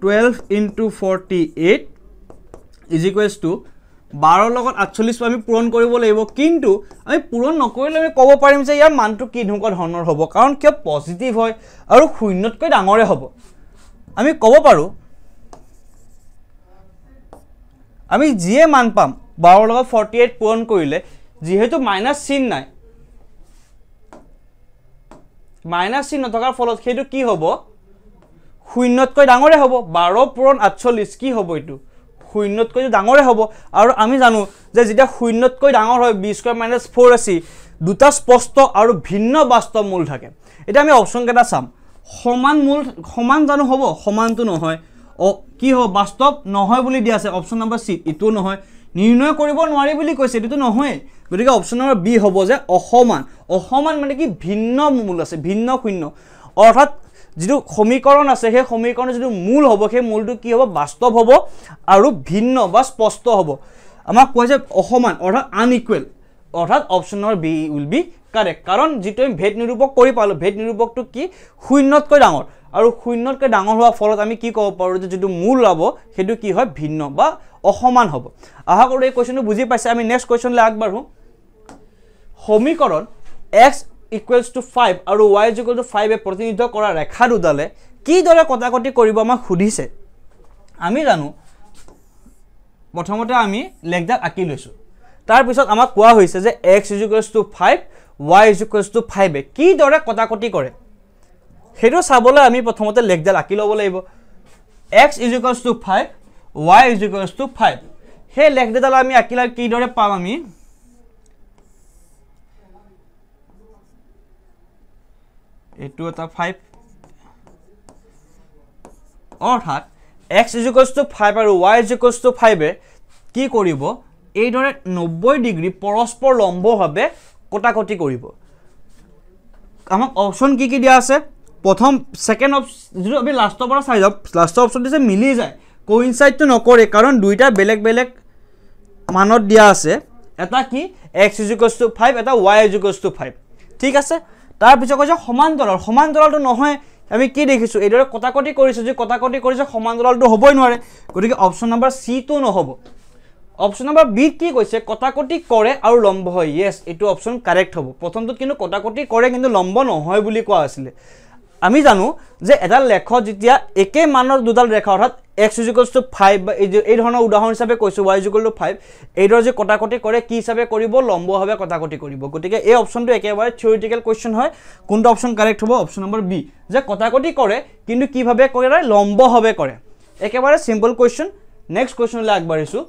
12 * 48 = 12 লগত 48 আমি পূৰণ কৰিব লাগিব কিন্তু আমি পূৰণ নকৰিলে আমি ক'ব পাৰিম যে ইয়াৰ মানটো কি ধৰণৰ ধৰণৰ হ'ব কাৰণ কিয় পজিটিভ হয় আৰু শূন্যতকৈ ডাঙৰে হ'ব আমি ক'ব পাৰো আমি যিয়ে মান পাম 12 লগত 48 পূৰণ কৰিলে যেহেতু মাইনাস চিন নাই মাইনাস চিন নথকাৰ ফলত হেতু কি হ'ব শূন্যতকৈ ডাঙৰে হ'ব 12 পূৰণ 48 কি হ'ব এটো শূন্যতকৈ ডাঙৰে হ'ব আৰু আমি জানো যে যেতিয়া শূন্যতকৈ ডাঙৰ হয় b² - 4ac দুটা স্পষ্ট আৰু ভিন্ন বাস্তৱ মূল থাকে এটা আমি অপচন কেটা চাম সমান মূল সমান জানো হ'ব সমানটো নহয় কি হ'ব বাস্তৱ নহয় বুলি দিয়া আছে অপচন নম্বৰ c ইটো নহয় নিৰ্ণয় কৰিব নোৱাৰি বুলি কৈছে এটো নহয় গতিকে অপচন নম্বৰ b হ'ব যে অসমান অসমান মানে কি ভিন্ন মূল আছে ভিন্ন শূন্য অৰ্থাৎ যেটো সমীকৰণ আছে সেই সমীকৰণৰ যেটো মূল হ'ব সেই মূলটো কি হ'ব বাস্তৱ হ'ব আৰু ভিন্ন বা স্পষ্ট হ'ব আমাক কোৱা যে অসমান অৰ্থাৎ আনইকুৱেল অৰ্থাৎ option number b will be correct কাৰণ যেটো আমি ভেদ নিৰূপক কৰি পালো ভেদ নিৰূপকটো কি শূন্যতকৈ ডাঙৰ আৰু শূন্যতকৈ ডাঙৰ হোৱা ফলত আমি কি ক'ব পাৰো যে যেটো মূল হ'ব হেতু কি হয় ভিন্ন বা অসমান হ'ব আহা কৰো এই কোৱেশ্চনটো বুজি পাইছে আমি নেক্সট কোৱেশ্চনলৈ আগবাঢ়ো সমীকৰণ x = 5 আৰু y = 5 এ প্ৰতিনিধিত্ব কৰা ৰেখা দুডালে কি দৰে কটাকটি কৰিব আমাক সুধিছে আমি জানো প্ৰথমতে আমি লেখডাল আঁকি লৈছো তাৰ পিছত আমাক কোৱা হৈছে যে x = 5 y = 5 এ কি দৰে কটাকটি কৰে হেতু চাবলৈ আমি প্ৰথমতে লেখডাল আঁকি ল'ব লাগিব x = 5 y = 5 হে লেখডাল আমি আঁকিলা কি দৰে পাম আমি এটো এটা 5 অৰ্থাৎ x = 5 আৰু y = 5 এ কি কৰিব এই দৰে 90 ডিগ্ৰী পৰস্পৰ লম্বভাৱে কটাকটি কৰিব আমাক অপচন কি দিয়া আছে প্ৰথম সেকেন্ড যেটো আমি লাষ্টৰ পৰা চাই যাম লাষ্টৰ অপচন দিছে মিলি যায় কোইনসাইড তো নকৰে কাৰণ দুইটা বেলেগ বেলেগ মানত দিয়া আছে এটা কি x = 5 এটা y = 5 ঠিক আছে তাৰ পিছত কৈছে সমান্তৰালটো নহয় আমি কি দেখিছো এদৰে কটাকটি কৰিছো যে কটাকটি কৰিছে সমান্তৰালটো হ'বই নোৱাৰে গতিকে অপচন নম্বৰ c তো নহব অপচন নম্বৰ b কি কৈছে কটাকটি কৰে আৰু লম্ব হয় yes এটো অপচন কাৰেক্ট হ'ব প্ৰথমটোত কিন্তু কটাকটি কৰে কিন্তু লম্ব নহয় বুলি কোৱা আছিল আমি জানো যে এটা লেখ যেতিয়া একে মানৰ দুডাল ৰেখা অৰ্থাৎ x = 5 এই ধৰণৰ উদাহৰণ হিচাপে কৈছো y = 5 এইদৰ যে কটাকটি কৰে কি হিচাপে কৰিব লম্বভাৱে কটাকটি কৰিব গতিকে এই অপচনটো একেবাৰে থিওৰিটিক্যাল কোৱেশ্চন হয় কোনটো অপচন কাৰেক্ট হ'ব অপচন নম্বৰ বি যে কটাকটি কৰে কিন্তু কিভাৱে কৰে লম্বভাৱে কৰে একেবাৰে সিম্পল কোৱেশ্চন নেক্সট কোৱেশ্চনলৈ আগবাঢ়িছো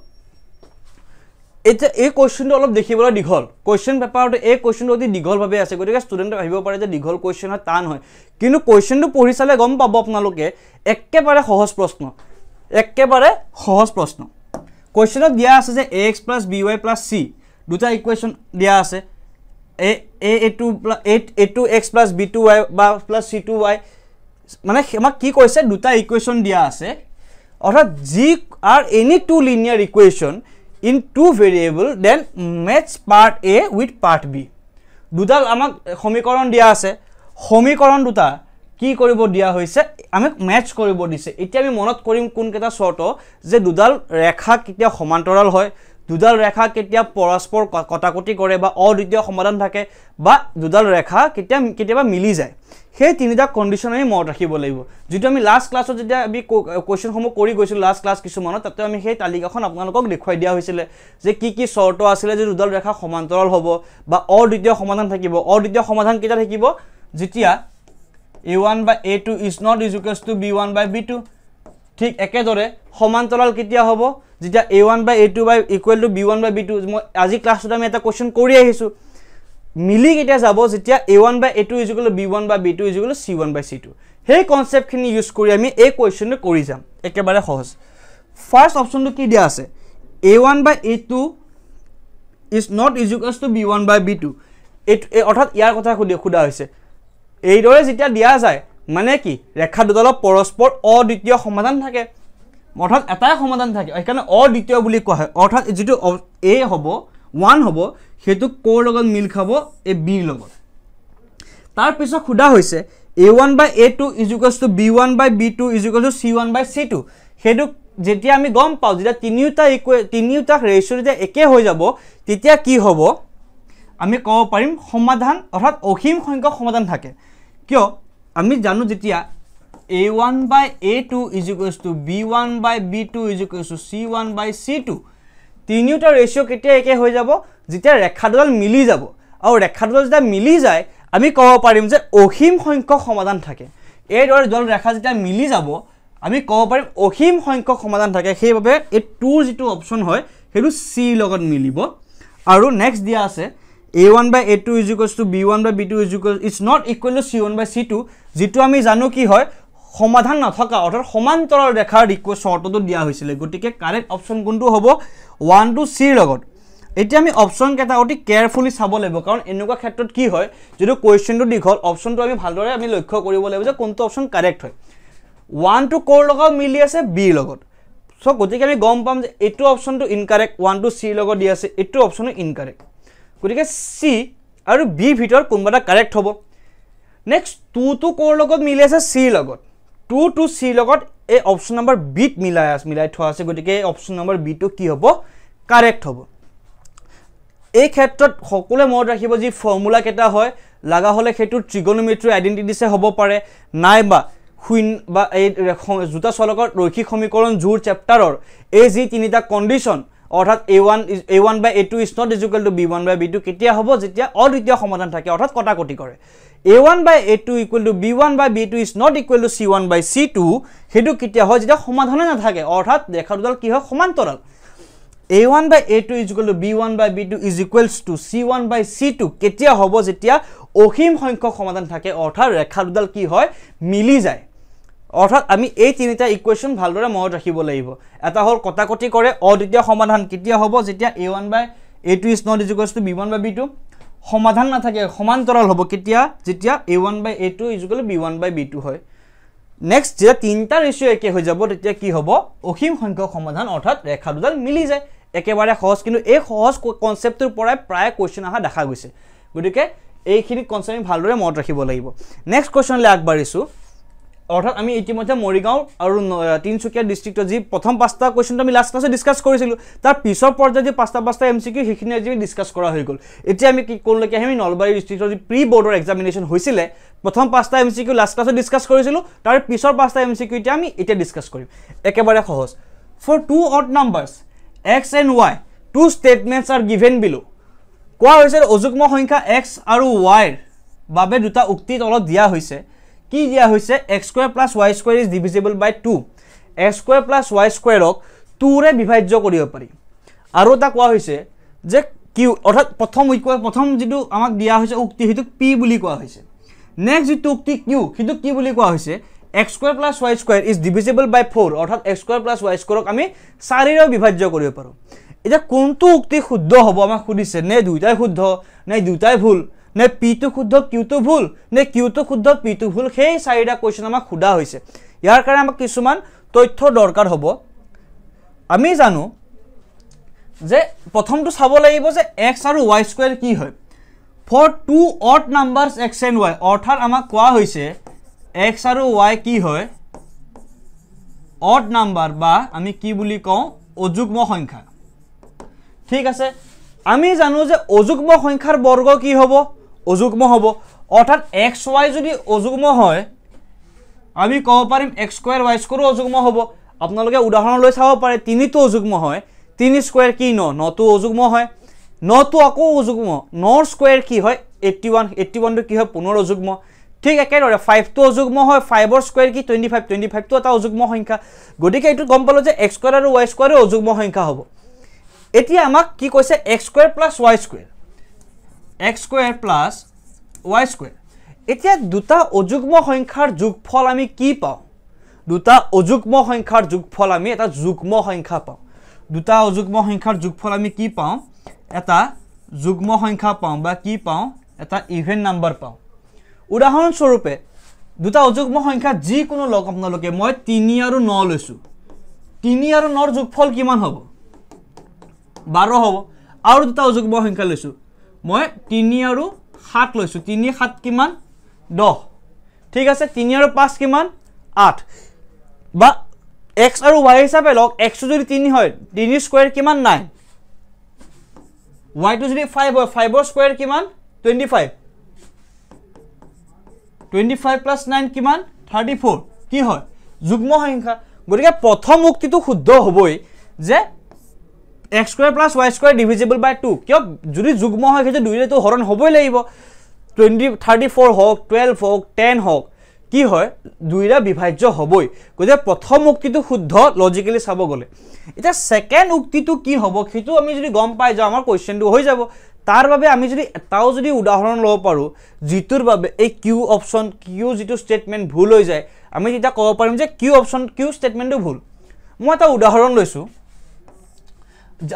এটা এই কোৱেশ্চনটো অলপ দেখিবলৈ দীঘল কোৱেশ্চন পেপাৰটো এই কোৱেশ্চনটো অতি দীঘল ভাবে আছে গতিকে ষ্টুডেন্টে ভাবিব পাৰে যে দীঘল কোৱেশ্চন হয় টান হয় কিন্তু কোৱেশ্চনটো পঢ়ি চালে গম পাব আপোনালোকে একেবাৰে সহজ প্ৰশ্ন কোৱেশ্চনত দিয়া আছে যে ax + by + c দুটা ইকুৱেশ্যন দিয়া আছে a2x + b2y বা +c2y মানে আমাক কি কৈছে দুটা ইকুৱেশ্যন দিয়া আছে অৰ্থাৎ যি are any two linear equation in two variable then match part a with part b দুডাল আমাক সমীকৰণ দিয়া আছে সমীকৰণ দুটা কি কৰিব দিয়া হৈছে আমাক ম্যাচ কৰিব দিছে এতিয়া আমি মনত কৰিম কোন কেটা শৰ্ত যে দুডাল ৰেখা কেতিয়া সমান্তৰাল হয় দুডাল ৰেখা কেতিয়া পৰস্পৰ কটাকটি কৰে বা অদ্বিতীয় সমাধান থাকে বা দুডাল ৰেখা কেতিয়াবা মিলি যায় সেই তিনিটা কন্ডিশন আমি মনত ৰাখিব লাগিব যেটো আমি লাষ্ট ক্লাছত যেতিয়া আমি কোৱেশ্চন সমূহ কৰি গৈছিল লাষ্ট ক্লাছ কিছুমানত তাতে আমি সেই তালিকাখন আপোনালোকক দেখুৱাই দিয়া হৈছিল যে কি শৰ্ত আছিল যে দুডাল ৰেখা সমান্তৰাল হ'ব বা অদ্বিতীয় সমাধান থাকিব অদ্বিতীয় সমাধান কেটা থাকিব যেতিয়া a1 by a2 is not is equals to b1 by b2 ঠিক একেদৰে সমান্তৰাল কেতিয়া হ'ব যেতিয়া a1 by a2 by equal to b1 by b2 মই আজি ক্লাছত আমি এটা কোৱেশ্চন কৰি আহিছো মিলি কেতিয়া যাব যেতিয়া a1 by a2 is equal to b1 by b2 is equal to c1 by c2 সেই কনসেপ্ট খিনি ইউজ কৰি আমি এই কোৱেশ্চনটো কৰি যাম একেবাৰে সহজ ফাৰ্স্ট অপচনটো কি দিয়া আছে a1 by a2 is not is equals to b1 by b2 অৰ্থাৎ ইয়াৰ কথা খুদা হৈছে এই দৰে যেতিয়া দিয়া যায় মানে কি ৰেখা দুডালৰ পৰস্পৰ অদ্বিতীয় সমাধান থাকে অৰ্থাৎ এটাই সমাধান থাকে এখানে অদ্বিতীয় বুলি কোৱা হয় অৰ্থাৎ যেটো a হ'ব 1 হ'ব হেতু কোৰ লগত মিল খাব এ b লগত তাৰ পিছত খুদা হৈছে a1 by a2 is equals to b1 by b2 is equals to c1 by c2 হেতু যেতিয়া আমি গম পাও যেতিয়া তিনিটা ৰেশিও যেতিয়া একে হৈ যাব তেতিয়া কি হ'ব আমি কব পাৰিম সমাধান অৰ্থাৎ অসীম সংখ্যক সমাধান থাকে কিয় আমি জানো যেতিয়া a1 by a2 is equals to b1 by b2 is equals to c1 by c2 তিনিটা ৰেশিও কেতিয়া একে হৈ যাব যেতিয়া ৰেখা দুডাল মিলি যাব আৰু ৰেখা দুডাল যেতিয়া মিলি যায় আমি কব পাৰিম যে অসীম সংখ্যক সমাধান থাকে এই দৰে দুডাল ৰেখা যেতিয়া মিলি যাব আমি কব পাৰিম অসীম সংখ্যক সমাধান থাকে সেইভাবে এই 2 যেটো অপচন হয় হেতু c লগত মিলিব আৰু নেক্সট দিয়া আছে a1 by a2 is equals to b1 by b2 is equal it's not equal to c1 by c2 যেটো আমি জানো কি হয় সমাধান নথকা অৰ্থাৎ সমান্তৰাল ৰেখাৰ ৰিকুৱেষ্ট শৰ্তটো দিয়া হৈছিল গতিকে কাৰেক্ট অপচন কোনটো হ'ব 1 to c লগত এতিয়া আমি অপচন কেটা অতি কেয়াৰফুলি চাব লাগিব কাৰণ এনেকুৱা ক্ষেত্ৰত কি হয় যেটো কোৱেশ্চনটো দীঘল অপচনটো আমি ভালদৰে আমি লক্ষ্য কৰিব লাগিব যে কোনটো অপচন কাৰেক্ট হয় 1 to কোৰ লগত মিলি আছে b লগত সো গতিকে আমি গম পাম যে এটো অপচনটো ইনকাৰেক্ট 1 to c লগত দি আছে এটো অপচন ইনকাৰেক্ট গতিকে c আৰু b ভিতৰ কোনবাটা কাৰেক্ট হ'ব নেক্সট 2 to কোৰ লগত মিলি আছে c লগত 2 to c লগত এই অপচন নম্বৰ b মিলাই থোৱা আছে গতিকে অপচন নম্বৰ b টো কি হ'ব কাৰেক্ট হ'ব এই ক্ষেত্ৰত সকলোৱে মনত ৰাখিব যে ফৰ্মুলা কেটা হয় লাগা হলে হেতু ট্ৰিগোনোমেট্ৰি আইডেন্টিটিছে হ'ব পাৰে নাইবা হুইন বা এই জুতা চলকৰ ৰৈখিক সমীকৰণ জোৰ চেপ্টাৰৰ এই যি তিনিটা কন্ডিশন অৰ্থাৎ a1 by a2 is not equal to b1 by b2 কেতিয়া হ'ব যেতিয়া অদ্বিতীয় সমাধান থাকে অৰ্থাৎ কটাকটি কৰে a1 by a2 equal to b1 by b2 is not equal to c1 by c2 হেতু কেতিয়া হয় যেতিয়া সমাধানে না থাকে অৰ্থাৎ ৰেখা দুডাল কি হয় সমান্তৰাল a1 by a2 is equal to b1 by b2 is equals to c1 by c2 কেতিয়া হ'ব যেতিয়া অসীম সংখ্যক সমাধান থাকে অৰ্থাৎ ৰেখা দুডাল কি হয় মিলি যায় অৰ্থাৎ আমি এই তিনিটা ইকুৱেশন ভালদৰে মনত ৰাখিব লাগিব এটা হল কটাকটি কৰে অদ্বিতীয় সমাধান কেতিয়া হ'ব যেতিয়া a1 by a2 is not equals to b1 by b2 সমাধান না থাকে সমান্তৰাল হ'ব কেতিয়া যেতিয়া a1 by a2 is equal to b1 by b2 হয় নেক্সট যেতিয়া তিনটা ৰেশিও একে হৈ যাব তেতিয়া কি হ'ব অসীম সংখ্যক সমাধান অৰ্থাৎ ৰেখা দুডাল মিলি যায় একেবাৰে সহজ কিন্তু এই সহজ কনসেপ্টৰ পৰাই প্ৰায় কোৱেশ্চন আহা দেখা গৈছে গতিকে এইখিনি কনসেপ্ট ভালদৰে মনত ৰাখিব লাগিব নেক্সট কোৱেশ্চনলৈ আগবাঢ়িছো অৰ্থাৎ আমি ইতিমধ্যে মৰিগাঁও আৰু তিনচুকীয়া ডিস্ট্ৰিক্টৰ যি প্ৰথম পাঁচটা কোৱেশ্চন আমি লাষ্ট ক্লাছত ডিসকাস কৰিছিলো তাৰ পিছৰ পৰ্যায়ত যে পাঁচটা এমসিকিউ হেখিনি আজি ডিসকাস কৰা হৈ গল এতিয়া আমি কি কোনলৈকে আমি নলবাৰী ডিস্ট্ৰিক্টৰ যি প্ৰি বৰ্ডৰ এক্সামিনেশন হৈছিলে প্ৰথম পাঁচটা এমসিকিউ লাষ্ট ক্লাছত ডিসকাস কৰিছিলো তাৰ পিছৰ পাঁচটা এমসিকিউ এতিয়া ডিসকাস কৰিম একেবাৰে সহজ for two odd numbers x and y two statements are given below কোৱা হৈছে অযুগ্ম সংখ্যা x আৰু y ৰ বাবে দুটা উক্তি তলত দিয়া হৈছে কি দিয়া হৈছে x square plus y square is divisible by 2 x square plus y square ক 2 ৰে বিভাজ্য কৰিব পাৰি আৰু তা কোৱা হৈছে যে q অৰ্থাৎ প্ৰথম যেটো আমাক দিয়া হৈছে উক্তি হেতু p বুলি কোৱা হৈছে নেক্সট যেটো উক্তি q হেতু কি বুলি কোৱা হৈছে x square plus y square is divisible by 4 অৰ্থাৎ x square plus y square ক আমি 4 ৰে বিভাজ্য কৰিব পাৰো এটা কোনটো উক্তি শুদ্ধ হ'ব আমাক খুদিছে নে দুইটাই শুদ্ধ নে দুইটাই ভুল নে p টো শুদ্ধ q টো ভুল নে q টো শুদ্ধ p টো ভুল সেই চাৰিটা কোৱেশ্চন আমাক খুদা হৈছে ইয়াৰ কাৰণে আমাক কিছুমান তথ্য দৰকাৰ হ'ব আমি জানো যে প্ৰথমটো চাব লাগিব যে x আৰু y স্কয়াৰ কি হয় for two odd numbers x and y অৰ্থাৎ আমাক কোৱা হৈছে এক্স আৰু ৱাই কি হয় অড নাম্বাৰ বা আমি কি বুলি কওঁ অযুগ্ম সংখ্যা ঠিক আছে আমি জানো যে অযুগ্ম সংখ্যাৰ বৰ্গ কি হ'ব অযুগ্ম হ'ব অৰ্থাৎ এক্স ৱাই যদি অযুগ্ম হয় আমি ক'ব পাৰিম এক্স স্কোৱাৰ ৱাই স্কোৱাৰো অযুগ্ম হ'ব আপোনালোকে উদাহৰণ লৈ চাব পাৰে 3 তো অযুগ্ম হয় 3 স্কোৱাৰ কি 9 তো অযুগ্ম হয় 9 তো আকৌ অযুগ্ম 9 স্কোৱাৰ কি হয় 81 তো কি হয় পুনৰ অযুগ্ম ঠিক একেদৰে 5 তো অযুগ্ম হয় 5 ৰ স্কোৱাৰ কি 25 তো এটা অযুগ্ম সংখ্যা গতিকে এইটো গম পালো যে x স্কোৱাৰ আৰু y স্কোৱাৰো অযুগ্ম সংখ্যা হ'ব এতিয়া আমাক কি কৈছে x square plus y square x square plus y square এতিয়া দুটা অযুগ্ম সংখ্যাৰ যোগফল আমি কি পাওঁ দুটা অযুগ্ম সংখ্যাৰ যোগফল আমি এটা যুগ্ম সংখ্যা পাওঁ দুটা অযুগ্ম সংখ্যাৰ যোগফল আমি কি পাওঁ এটা যুগ্ম সংখ্যা পাওঁ বা কি পাওঁ এটা ইভেন নাম্বাৰ পাওঁ উদাহৰণ স্বৰূপে দুটা অযুগ্ম সংখ্যা যি কোনো লগ আপোনালোকে মই 3 আৰু 9 লৈছো 3 আৰু 9 ৰ যোগফল কিমান হ'ব 12 হ'ব আৰু দুটা অযুগ্ম সংখ্যা লৈছো মই 3 আৰু 7 লৈছো 3 7 কিমান 10 ঠিক আছে 3 আৰু 5 কিমান 8 বা x আৰু y হিচাপে লগ x যদি 3 হয় 3 স্কয়াৰ কিমান 9 y to যদি 5 হয় 5 ৰ স্কয়াৰ কিমান 25 plus 9 কিমান 34 কি হয় যুগ্ম সংখ্যা গতিকে প্ৰথম উক্তিটো শুদ্ধ হ'বই যে x square plus y square divisible by 2 কিয় যদি যুগ্ম হয় সেইটো দুইৰে তো হৰণ হ'বই লাগিব 34 হওক 12 হওক 10 হওক কি হয় দুইৰা বিভাজ্য হ'বই গতিকে প্ৰথম উক্তিটো শুদ্ধ লজিক্যালি চাব গলে এটা সেকেন্ড উক্তিটো কি হ'ব সেইটো আমি যদি গম পাই যাও আমাৰ কোৱেশ্চনটো হৈ যাব তাৰ বাবে আমি যদি এটাও যদি উদাহৰণ লব পাৰো জিতুৰ বাবে এই Q option Q Jitu statement ভুল হৈ যায় আমি যেটা ক'ব পাৰিম যে কিউ অপচন কিউ স্টেটমেন্টটো ভুল মই এটা উদাহৰণ লৈছো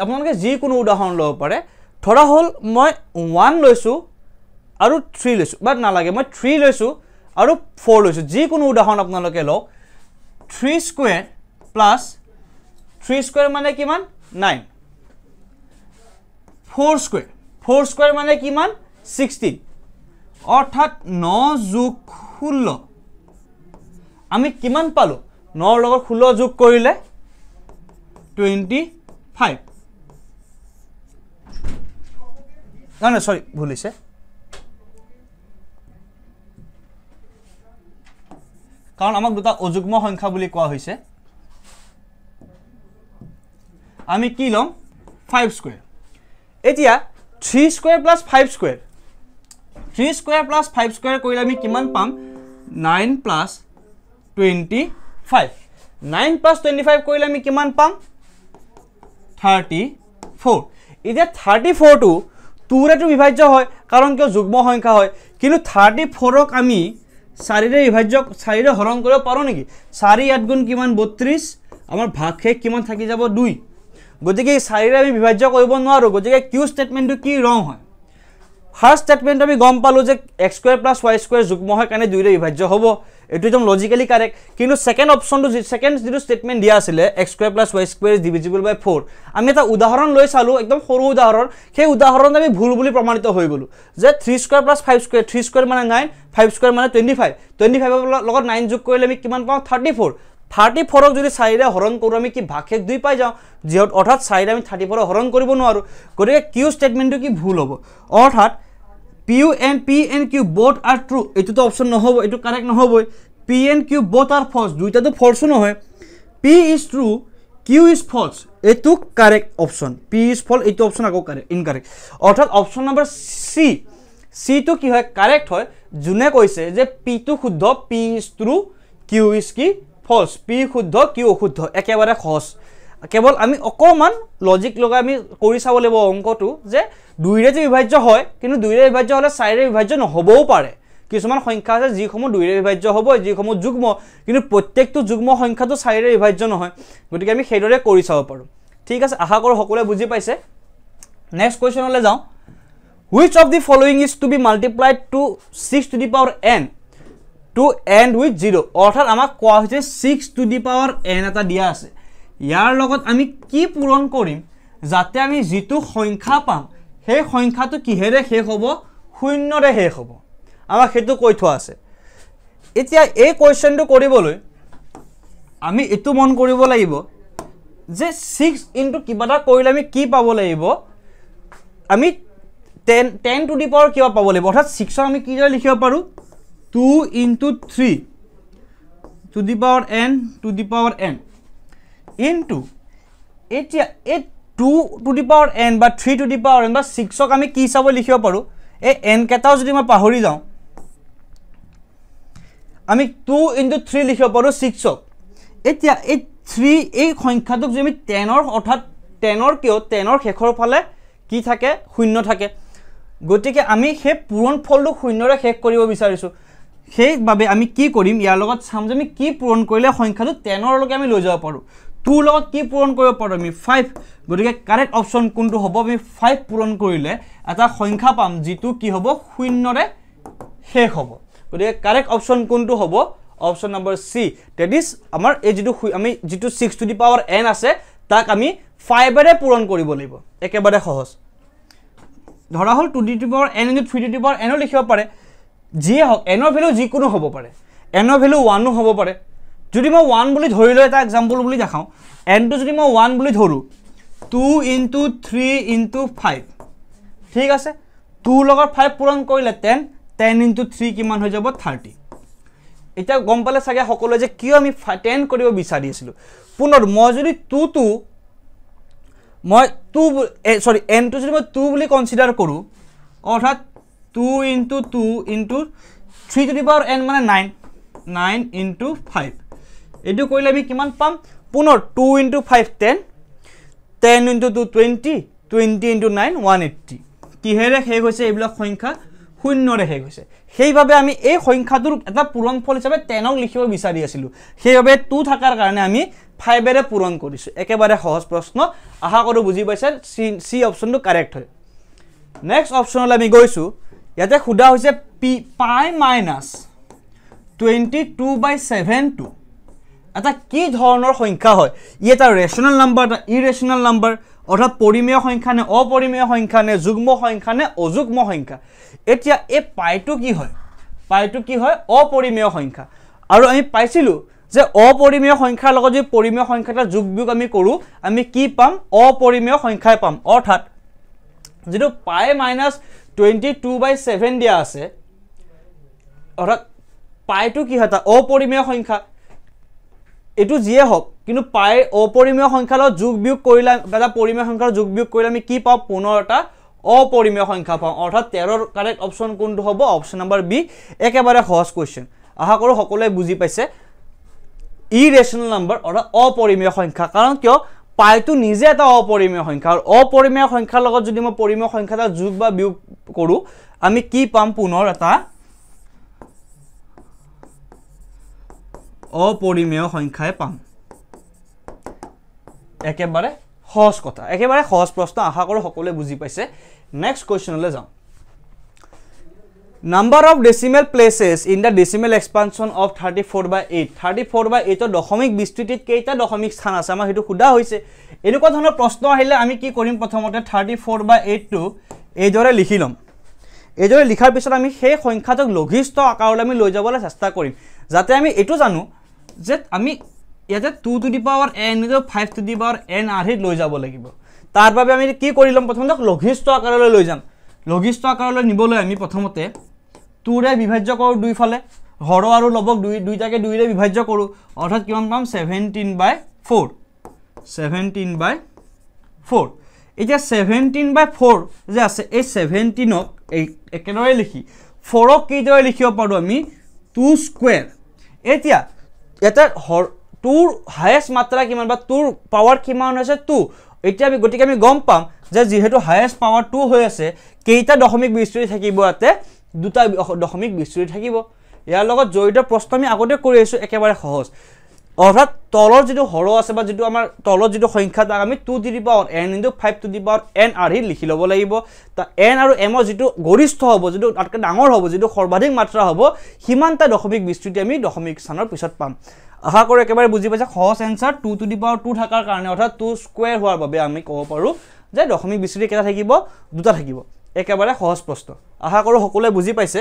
আপোনালোকে যি কোনো উদাহৰণ লব পাৰে ধৰা হল মই 1 লৈছো আৰু 3 লৈছো বাট নালাগে মই 3 লৈছো আৰু 4 লৈছো যি কোনো উদাহৰণ আপোনালোকে লওক 3 স্কয়াৰ প্লাস 3 স্কয়াৰ মানে কিমান 9 4 স্কয়াৰ মানে কিমান 16 অৰ্থাৎ 9 যোগ 16 আমি কিমান পালো 9 ৰ লগত 16 যোগ কৰিলে 25 না সৰি ভুলিছে কাৰণ আমাক দুটা অযুগ্ম সংখ্যা বুলি কোৱা হৈছে আমি কি লম 5 স্কয়াৰ এতিয়া 3 square plus 5 square 3 square plus 5 square কৰিলে আমি কিমান পাম 9 প্লাস 25 9 প্লাস 25 কৰিলে আমি কিমান পাম 34 এতিয়া 34 টো 2 ৰে বিভাজ্য হয় কাৰণ কিয় যুগ্ম সংখ্যা হয় কিন্তু 34 ক আমি 4 ৰে বিভাজ্য 4 ৰে হৰণ কৰিব পাৰো নেকি 4 8 গুণ কিমান 32 আমাৰ ভাগশেষ কিমান থাকি যাব 2 গতিকে 4 ৰে আমি বিভাজ্য কৰিব নোৱাৰো গতিকে কিউ স্টেটমেন্টটো কি ৰং হয় ফাৰ্স্ট স্টেটমেন্ট আমি গম পালো যে x square plus y square যুগ্ম হয় কাৰণে 2 ৰে বিভাজ্য হ'ব এটো একদম লজিক্যালি কাৰেক্ট কিন্তু সেকেন্ড অপশনটো সেকেন্ড যেটো স্টেটমেন্ট দিয়া আছিল x square plus y square is divisible by 4 আমি এটা উদাহৰণ লৈ চালো একদম সৰু উদাহৰণ সেই উদাহৰণত আমি ভুল বুলি প্ৰমাণিত হৈ গলো যে 3 স্কয়াৰ প্লাস 5 স্কয়াৰ 3 স্কয়াৰ মানে 9 5 স্কয়াৰ মানে 25 25 ৰ লগত 9 যোগ কৰিলে আমি কিমান পাওঁ 34 34 ক যদি 4 ৰে হৰণ কৰো আমি কি ভাগশেষ 2 পাই যাও যেহত অৰ্থাৎ 4 ৰে আমি 34 ৰ হৰণ কৰিব নোৱাৰো গতিকে কিউ স্টেটমেন্টটো কি ভুল হ'ব অৰ্থাৎ p and q both are true এটো তো অপশন নহব এটো কারেক্ট নহব p and q both are false দুইটা তো ফলস নহয় p is true q is false এটো correct option p is false এটো অপশন আকৌ কারেক্ট ইনকারেক্ট অর্থাৎ অপশন নাম্বার c তো কি হয় কারেক্ট হয় জুনে কৈছে যে p তো শুদ্ধ p is true q is কি false p শুদ্ধ q অশুদ্ধ একেবাৰে সহজ কেৱল আমি অকমান লজিক লগা আমি কৰি চাব লাগিব অংকটো যে 2 ৰে বিভাজ্য হয় কিন্তু 2 ৰে বিভাজ্য হলে 4 ৰে বিভাজ্য নহবও পাৰে কিছুমান সংখ্যা আছে যিসমূহ 2 ৰে বিভাজ্য হ'ব যিসমূহ যুগ্ম কিন্তু প্ৰত্যেকটো যুগ্ম সংখ্যাটো 4 ৰে বিভাজ্য নহয় গতিকে আমি সেইদৰে কৰি চাব পাৰো ঠিক আছে আশা কৰো সকলোৱে বুজি পাইছে নেক্সট কোৱেশ্চনলে যাও which of the following is to be multiplied to 6 to the power n to end with 0 অৰ্থাৎ আমাক কোৱা হৈছে 6 to the power n এটা দিয়া আছে ইয়াৰ লগত আমি কি পূৰণ কৰিম যাতে আমি যেটো সংখ্যা পাম সেই সংখ্যাটো কিহেৰে শেষ হ'ব শূন্যৰে শেষ হ'ব আমাক সেইটো কৈ থোৱা আছে এতিয়া এই কোৱেশ্চনটো কৰিবলৈ আমি এটো মন কৰিব লাগিব যে 6 ইনটু কিবা এটা কৰিলে আমি কি পাব লাগিব আমি 10 টু দি পাৱাৰ কিবা পাব লাগিব অৰ্থাৎ 6 আমি কি দৰে লিখিব পাৰো 2 into 3 to the power n to the power n into এতিয়া এই 2 টু দি পাৱাৰ n বা 3 টু দি পাৱাৰ n বা 6 ক আমি কি হিচাপে লিখিব পাৰো এই n কেটাও যদি মই পাহৰি যাওঁ আমি 2 ইনটু 3 লিখিব পাৰো 6 ক এতিয়া এই 3 এই সংখ্যাটোক যদি আমি 10 ৰ অৰ্থাৎ 10 ৰ কিয় 10 ৰ শেষৰ ফালে কি থাকে শূন্য থাকে গতিকে আমি হে পূৰণ ফলটো শূন্যৰে শেষ কৰিব বিচাৰিছো সেইভাবে আমি কি কৰিম ইয়াৰ লগত চাম যে আমি কি পূৰণ কৰিলে সংখ্যাটো 10 ৰ লগে আমি লৈ যাব পাৰো 2 লগত কি পূৰণ কৰিব পাৰো আমি 5 গতিকে কাৰেক্ট অপচন কোনটো হ'ব আমি 5 পূৰণ কৰিলে এটা সংখ্যা পাম যেটো কি হ'ব শূন্যৰে শেষ হ'ব গতিকে কাৰেক্ট অপচন কোনটো হ'ব option number see that is আমাৰ এই যেটো আমি যেটো 6 টু দি পাৱাৰ n আছে তাক আমি 5 এৰে পূৰণ কৰিব লাগিব একেবাৰে সহজ ধৰা হল 2 to the power n into 3 to the power n লিখিব পাৰে যি হক n ৰ ভ্যালু যি কোনো হ'ব পাৰে n ৰ ভ্যালু 1 হ'ব পাৰে যদি মই 1 বুলি ধৰি লৈ এটা एग्जांपल বুলি দেখাও n টো যদি মই 1 বুলি ধৰু 2 ইনটু 3 ইনটু 5 ঠিক আছে 2 লগত 5 পূৰণ কৰিলে 10 10 ইনটু 3 কিমান হৈ যাব 30 এটা গম পালে সাগে সকলো যে কিয় আমি 10 কৰিব বিচাৰি আছিল পুনৰ মই যদি 2 টু মই 2 সৰি n টু যদি মই 2 বুলি কনসিডাৰ কৰো অৰ্থাৎ 2 into 2 into 3 to the power n মানে 9 ইনটু 5 এটো কৰিলে আমি কিমান পাম পুনৰ 2 ইনটু 5 10 10 ইনটু 2 20 20 ইনটু 9 180 কিহেৰে শেষ হৈছে এইবিলাক সংখ্যা শূন্যৰে শেষ হৈছে সেইভাবে আমি এই সংখ্যাটোৰ এটা পূৰণ ফল হিচাপে 10 ক লিখিব বিচাৰি আছিল সেইভাবে 2 থাকাৰ কাৰণে আমি 5 এৰে পূৰণ কৰিছো একেবাৰে সহজ প্ৰশ্ন আশা কৰো বুজি পাইছে সি অপচনটো কাৰেক্ট হয় নেক্সট অপচনলৈ আমি গৈছো ইয়াতে খুদা হৈছে পাই মাইনাস 22/7 এটা কি ধৰণৰ সংখ্যা হয় ই এটা ৰেশনাল নাম্বাৰ এটা ইৰেশনাল নাম্বাৰ অৰ্থাৎ পৰিমেয় সংখ্যা নে অপৰিমেয় সংখ্যা নে যুগ্ম সংখ্যা নে অযুগ্ম সংখ্যা এতিয়া এই পাইটো কি হয় অপৰিমেয় সংখ্যা আৰু আমি পাইছিলো যে অপৰিমেয় সংখ্যাৰ লগত যদি পৰিমেয় সংখ্যাটা যোগ বিয়োগ আমি কৰো আমি কি পাম অপৰিমেয় সংখ্যাই পাম অৰ্থাৎ যেটো পাই মাইনাস 22/7 দিয়া আছে অৰ্থাৎ পাইটো কি হয় তা অপৰিমেয় সংখ্যা এটো জিয়ে হক কিন্তু পাই অপৰিমেয় সংখ্যাৰ লগত যোগ বিয়োগ কৰিলে বা পৰিমেয় সংখ্যাৰ যোগ বিয়োগ কৰিলে আমি কি পাও পুনৰ এটা অপৰিমেয় সংখ্যা পাম অৰ্থাৎ 13 ৰ কাৰেক্ট অপচন কোনটো হ'ব অপচন নম্বৰ বি একেবাৰে সহজ কোৱেশ্চন আশা কৰো সকলোৱে বুজি পাইছে ইৰেশনাল নাম্বাৰ অৰ্থাৎ অপৰিমেয় সংখ্যা কাৰণ কিয় পাইটো নিজে এটা অপৰিমেয় সংখ্যা আৰু অপৰিমেয় সংখ্যাৰ লগত যদি মই পৰিমেয় সংখ্যাটা যোগ বা বিয়োগ কৰো আমি কি পাম পুনৰ এটা অপৰিমেয় সংখ্যাই পাম একেবাৰে সহজ কথা একেবাৰে সহজ প্ৰশ্ন আশা কৰো সকলোৱে বুজি পাইছে নেক্সট কোৱেশ্চনলৈ যাম number of decimal places in the decimal expansion of 34/8 34/8 দশমিক বিস্তৃতিত কেইটা দশমিক স্থান আছে আমাৰ হেতু খুদা হৈছে এনেকুৱা ধৰণৰ প্ৰশ্ন আহিলে আমি কি কৰিম প্ৰথমতে 34/8 টো এই দৰে লিখি লম এই দৰে লিখাৰ পিছত আমি সেই সংখ্যাটোক লঘিষ্ঠ আকাৰলৈ আমি লৈ যাবলৈ চেষ্টা কৰিম যাতে আমি এটো জানো যে আমি ইয়াতে 2 to the power n into 5 to the power n আৰহিত লৈ যাব লাগিব তাৰ বাবে আমি কি কৰিলম প্ৰথমতে লঘিষ্ঠ আকাৰলৈ লৈ যাম লঘিষ্ঠ আকাৰলৈ নিবলৈ আমি প্ৰথমতে 2 ৰে বিভাজ্য কৰো দুই ফালে হৰ আৰু লবক দুইটাকে 2 ৰে বিভাজ্য কৰো অৰ্থাৎ কিমান পাম 17/4 17/4 এতিয়া 17/4 যে আছে এই 17 ক এই একেদৰে লিখি 4 ক কিদৰে লিখিব পাৰো আমি 2 স্কয়াৰ এতিয়া এটা 2 হাইয়েস্ট মাত্ৰা কিমান বা 2 পাৱাৰ কিমান আছে 2 এতিয়া আমি গতিকে আমি গম পাম যে যেহেতু হাইয়েস্ট পাৱাৰ 2 হৈ আছে কেইটা দশমিক বিস্তৃতি থাকিব আতে দুটা দশমিক বিস্তৃতি থাকিব ইয়াৰ লগত জড়িত প্ৰশ্ন আমি আগতে কৰি আছো একেবাৰে সহজ অৰ্থাৎ তলৰ যেটো হৰ আছে বা যেটো আমাৰ তলৰ যেটো সংখ্যা তাক আমি 2 to the power n into 5 to the power n আৰহি লিখি লব লাগিব তা n আৰু m ৰ যেটো গৰিষ্ঠ হ'ব যেটো আটকে ডাঙৰ হ'ব যেটো সৰ্বাধিক মাত্ৰা হ'ব হিমানটা দশমিক বিস্তৃতি আমি দশমিক স্থানৰ পিছত পাম আশা কৰো একেবাৰে বুজি পাইছা সহজ आंसर 2 টু দি পাৱাৰ 2 থাকাৰ কাৰণে অৰ্থাৎ 2 স্কয়াৰ হোৱাৰ বাবে আমি ক'ব পাৰো যে দশমিক বিস্তৃতি কেটা থাকিব দুটা থাকিব একেবাৰে সহজ প্ৰশ্ন আশা কৰোঁ সকলোৱে বুজি পাইছে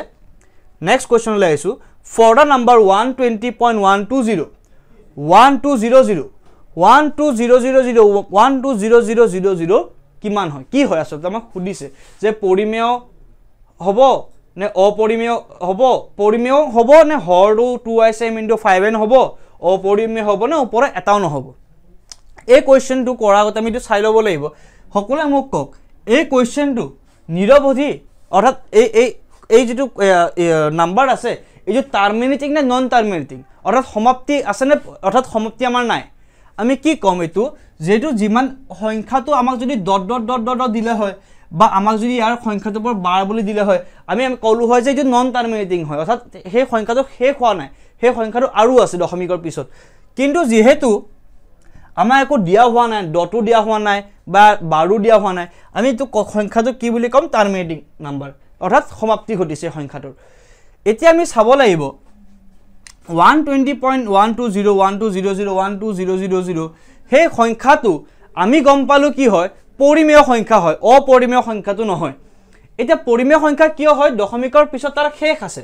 নেক্সট কোৱেশ্চনলৈ আহিছোঁ ফৰ দ্য নাম্বাৰ 120.120 12000 কিমান হয় কি হয় আচলতে আমাক সুধিছে যে পৰিমেয় হ'ব নে অপৰিমেয় হ'ব পৰিমেয় হ'ব নে হৰটো 2m * 5n হ'ব অপৰিমেয় হ'ব নে ওপৰৰ এটাও নহ'ব এই কোৱেশ্চনটো কৰাৰ আগতে আমি এইটো চাই ল'ব লাগিব সকলোৱে মোক কওক এই কোৱেশ্চনটো নিৰৱধি অৰ্থাৎ এই যেটো নাম্বাৰ আছে এই যে টাৰ্মিনেটিং নে নন টাৰ্মিনেটিং অৰ্থাৎ সমাপ্তি আছে নে অৰ্থাৎ সমাপ্তি আমাৰ নাই আমি কি কম এটো যেটো যিমান সংখ্যাটো আমাক যদি ডট ডট ডট ডট দিলে হয় বা আমাক যদি ইয়াৰ সংখ্যাটোৰ পৰা 12 বুলি দিলে হয় আমি কলো হয় যে এটো নন টাৰ্মিনেটিং হয় অৰ্থাৎ সেই সংখ্যাটো শেষ হোৱা নাই সেই সংখ্যাটো আৰু আছে দশমিকৰ পিছত কিন্তু যেহেতু আমাৰ একো দিয়া হোৱা নাই ডটো দিয়া হোৱা নাই বা 12 দিয়া হোৱা নাই আমি তো সংখ্যাটো কি বুলি কম টাৰ্মিনেটিং নাম্বাৰ অৰ্থাৎ সমাপ্তি ঘটিছে সংখ্যাটোৰ এতিয়া আমি চাব লাগিব 120.120 সেই সংখ্যাটো আমি গম পালো কি হয় পৰিমেয় সংখ্যা হয় অপৰিমেয় সংখ্যাটো নহয় এটা পৰিমেয় সংখ্যা কিয় হয় দশমিকৰ পিছত তাৰ শেষ আছে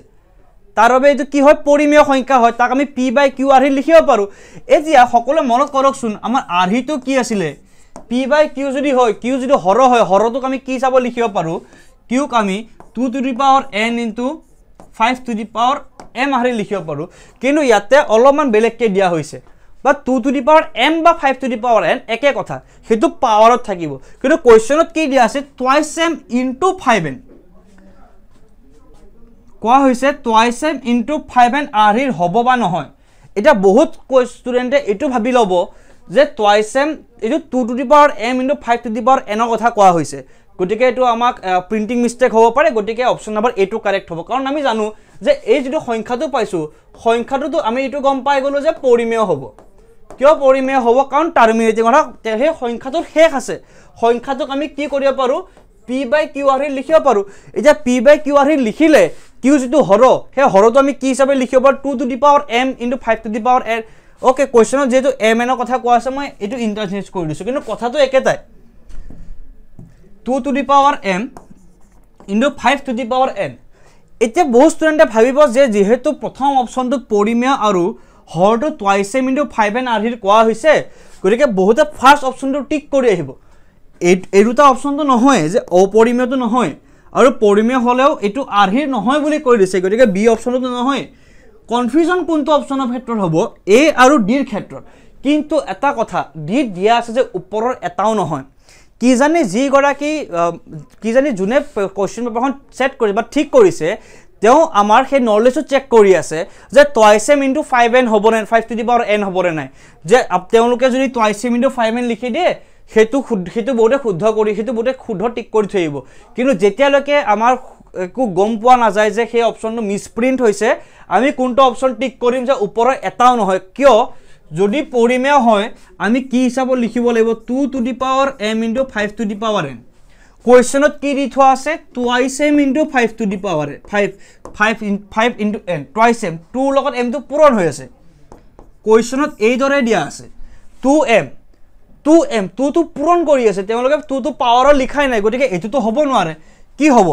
তাৰ বাবে এটো কি হয় পৰিমেয় সংখ্যা হয় তাক আমি p/q আৰহি লিখিব পাৰো এতিয়া সকলো মনত কৰকচোন আমাৰ আৰহিটো কি আছিল p/q যদি হয় q যদি হৰ হয় হৰটোক আমি কি হিচাপে লিখিব পাৰো q ক আমি 2 to the power n into 5 to the power m আৰহি লিখিব পাৰো কিন্তু ইয়াতে অলপমান বেলেগকে দিয়া হৈছে বা 2 to the power m বা 5 to the power n একে কথা হেতু পাৱাৰত থাকিব কিন্তু কোৱেশ্চনত কি দিয়া আছে twice m into 5n কোৱা হৈছে twice m into 5n আৰহিৰ হ'ব বা নহয় এটা বহুত ষ্টুডেন্টে এটো ভাবি লব যে twice m এটো 2 to the power m into 5 to the power n ৰ কথা কোৱা হৈছে গটিকে এটো আমাক প্ৰিন্টিং মিস্টেক হ'ব পাৰে গটিকে অপচন নম্বৰ এ টো কাৰেক্ট হ'ব কাৰণ আমি জানো যে এই যেটো সংখ্যাটো পাইছো সংখ্যাটো আমি এটো গম পাই গলো যে পৰিমেয় হ'ব কিয় পৰিমেয় হ'ব কাৰণ টাৰ্মিনেটিং অৰ্থাৎ সেই সংখ্যাটোৰ শেষ আছে সংখ্যাটোক আমি কি কৰিব পাৰো p/q আৰহি লিখিব পাৰো এতিয়া p/q আৰহি লিখিলে q যেটো হৰ হে হৰটো আমি কি হিচাপে লিখিব পাৰো 2 to the power m into 5 to the power n okay কোৱেশ্চনত যেটো m n ৰ কথা কোৱা আছে মই এটো ইন্টাৰচেঞ্জ কৰি দিছো কিন্তু কথাটো একেটাই 2 to the power m into 5 to the power n এতিয়া বহুত ষ্টুডেন্টে ভাবিব যে যেহেতু প্ৰথম অপচনটো পৰিমেয় আৰু হৰটো twice m into 5n আৰহিৰ কোৱা হৈছে গৰিকে বহুতে ফাৰ্স্ট অপচনটো টিক কৰি আহিব এই দুটা অপচনটো নহয় যে অপৰিমেয়টো নহয় আৰু পৰিমেয় হলেও এটো আৰহিৰ নহয় বুলি কৈ দিছে গৰিকে বি অপচনটো নহয় কনফিউজন কোনটো অপচনৰ ক্ষেত্ৰত হ'ব এ আৰু ডিৰ ক্ষেত্ৰত কিন্তু এটা কথা ডি দিয়া আছে যে ওপৰৰ এটাও নহয় কি জানি জি গৰাকী কি জানি জুনে কোৱেশ্চন পেপাৰখন সেট কৰি বা ঠিক কৰিছে তেও আমাৰ হে নলেজটো চেক কৰি আছে যে twice m into 5n হ'ব নে 5 to the power n হ'ব নে নাই যে তেওঁলোকে যদি twice m into 5n লিখি দিয়ে হেতু বহুতে শুদ্ধ কৰি হেতু বহুতে শুদ্ধ টিক কৰি থৈব কিন্তু যেতিয়ালৈকে আমাৰ কো গম পোৱা না যায় যে সেই অপচনটো মিসপ্ৰিন্ট হৈছে আমি কোনটো অপচন টিক কৰিম যে ওপৰৰ এটাও নহয় কিয় যদি পৰিমেয় হয় আমি কি হিচাপে লিখিব লাগিব 2 to the power m into 5 to the power n কোৱেশ্চনত কি দি থোৱা আছে twice m into 5 to the power 5 into n twice m 2 লগত m টো পূৰণ হৈ আছে কোৱেশ্চনত এই দৰে দিয়া আছে 2m 2 টো পূৰণ কৰি আছে তেওঁলোকে 2 টো পাৱাৰৰ লিখাই নাই গতিকে এটো তো হ'ব নোৱাৰে কি হ'ব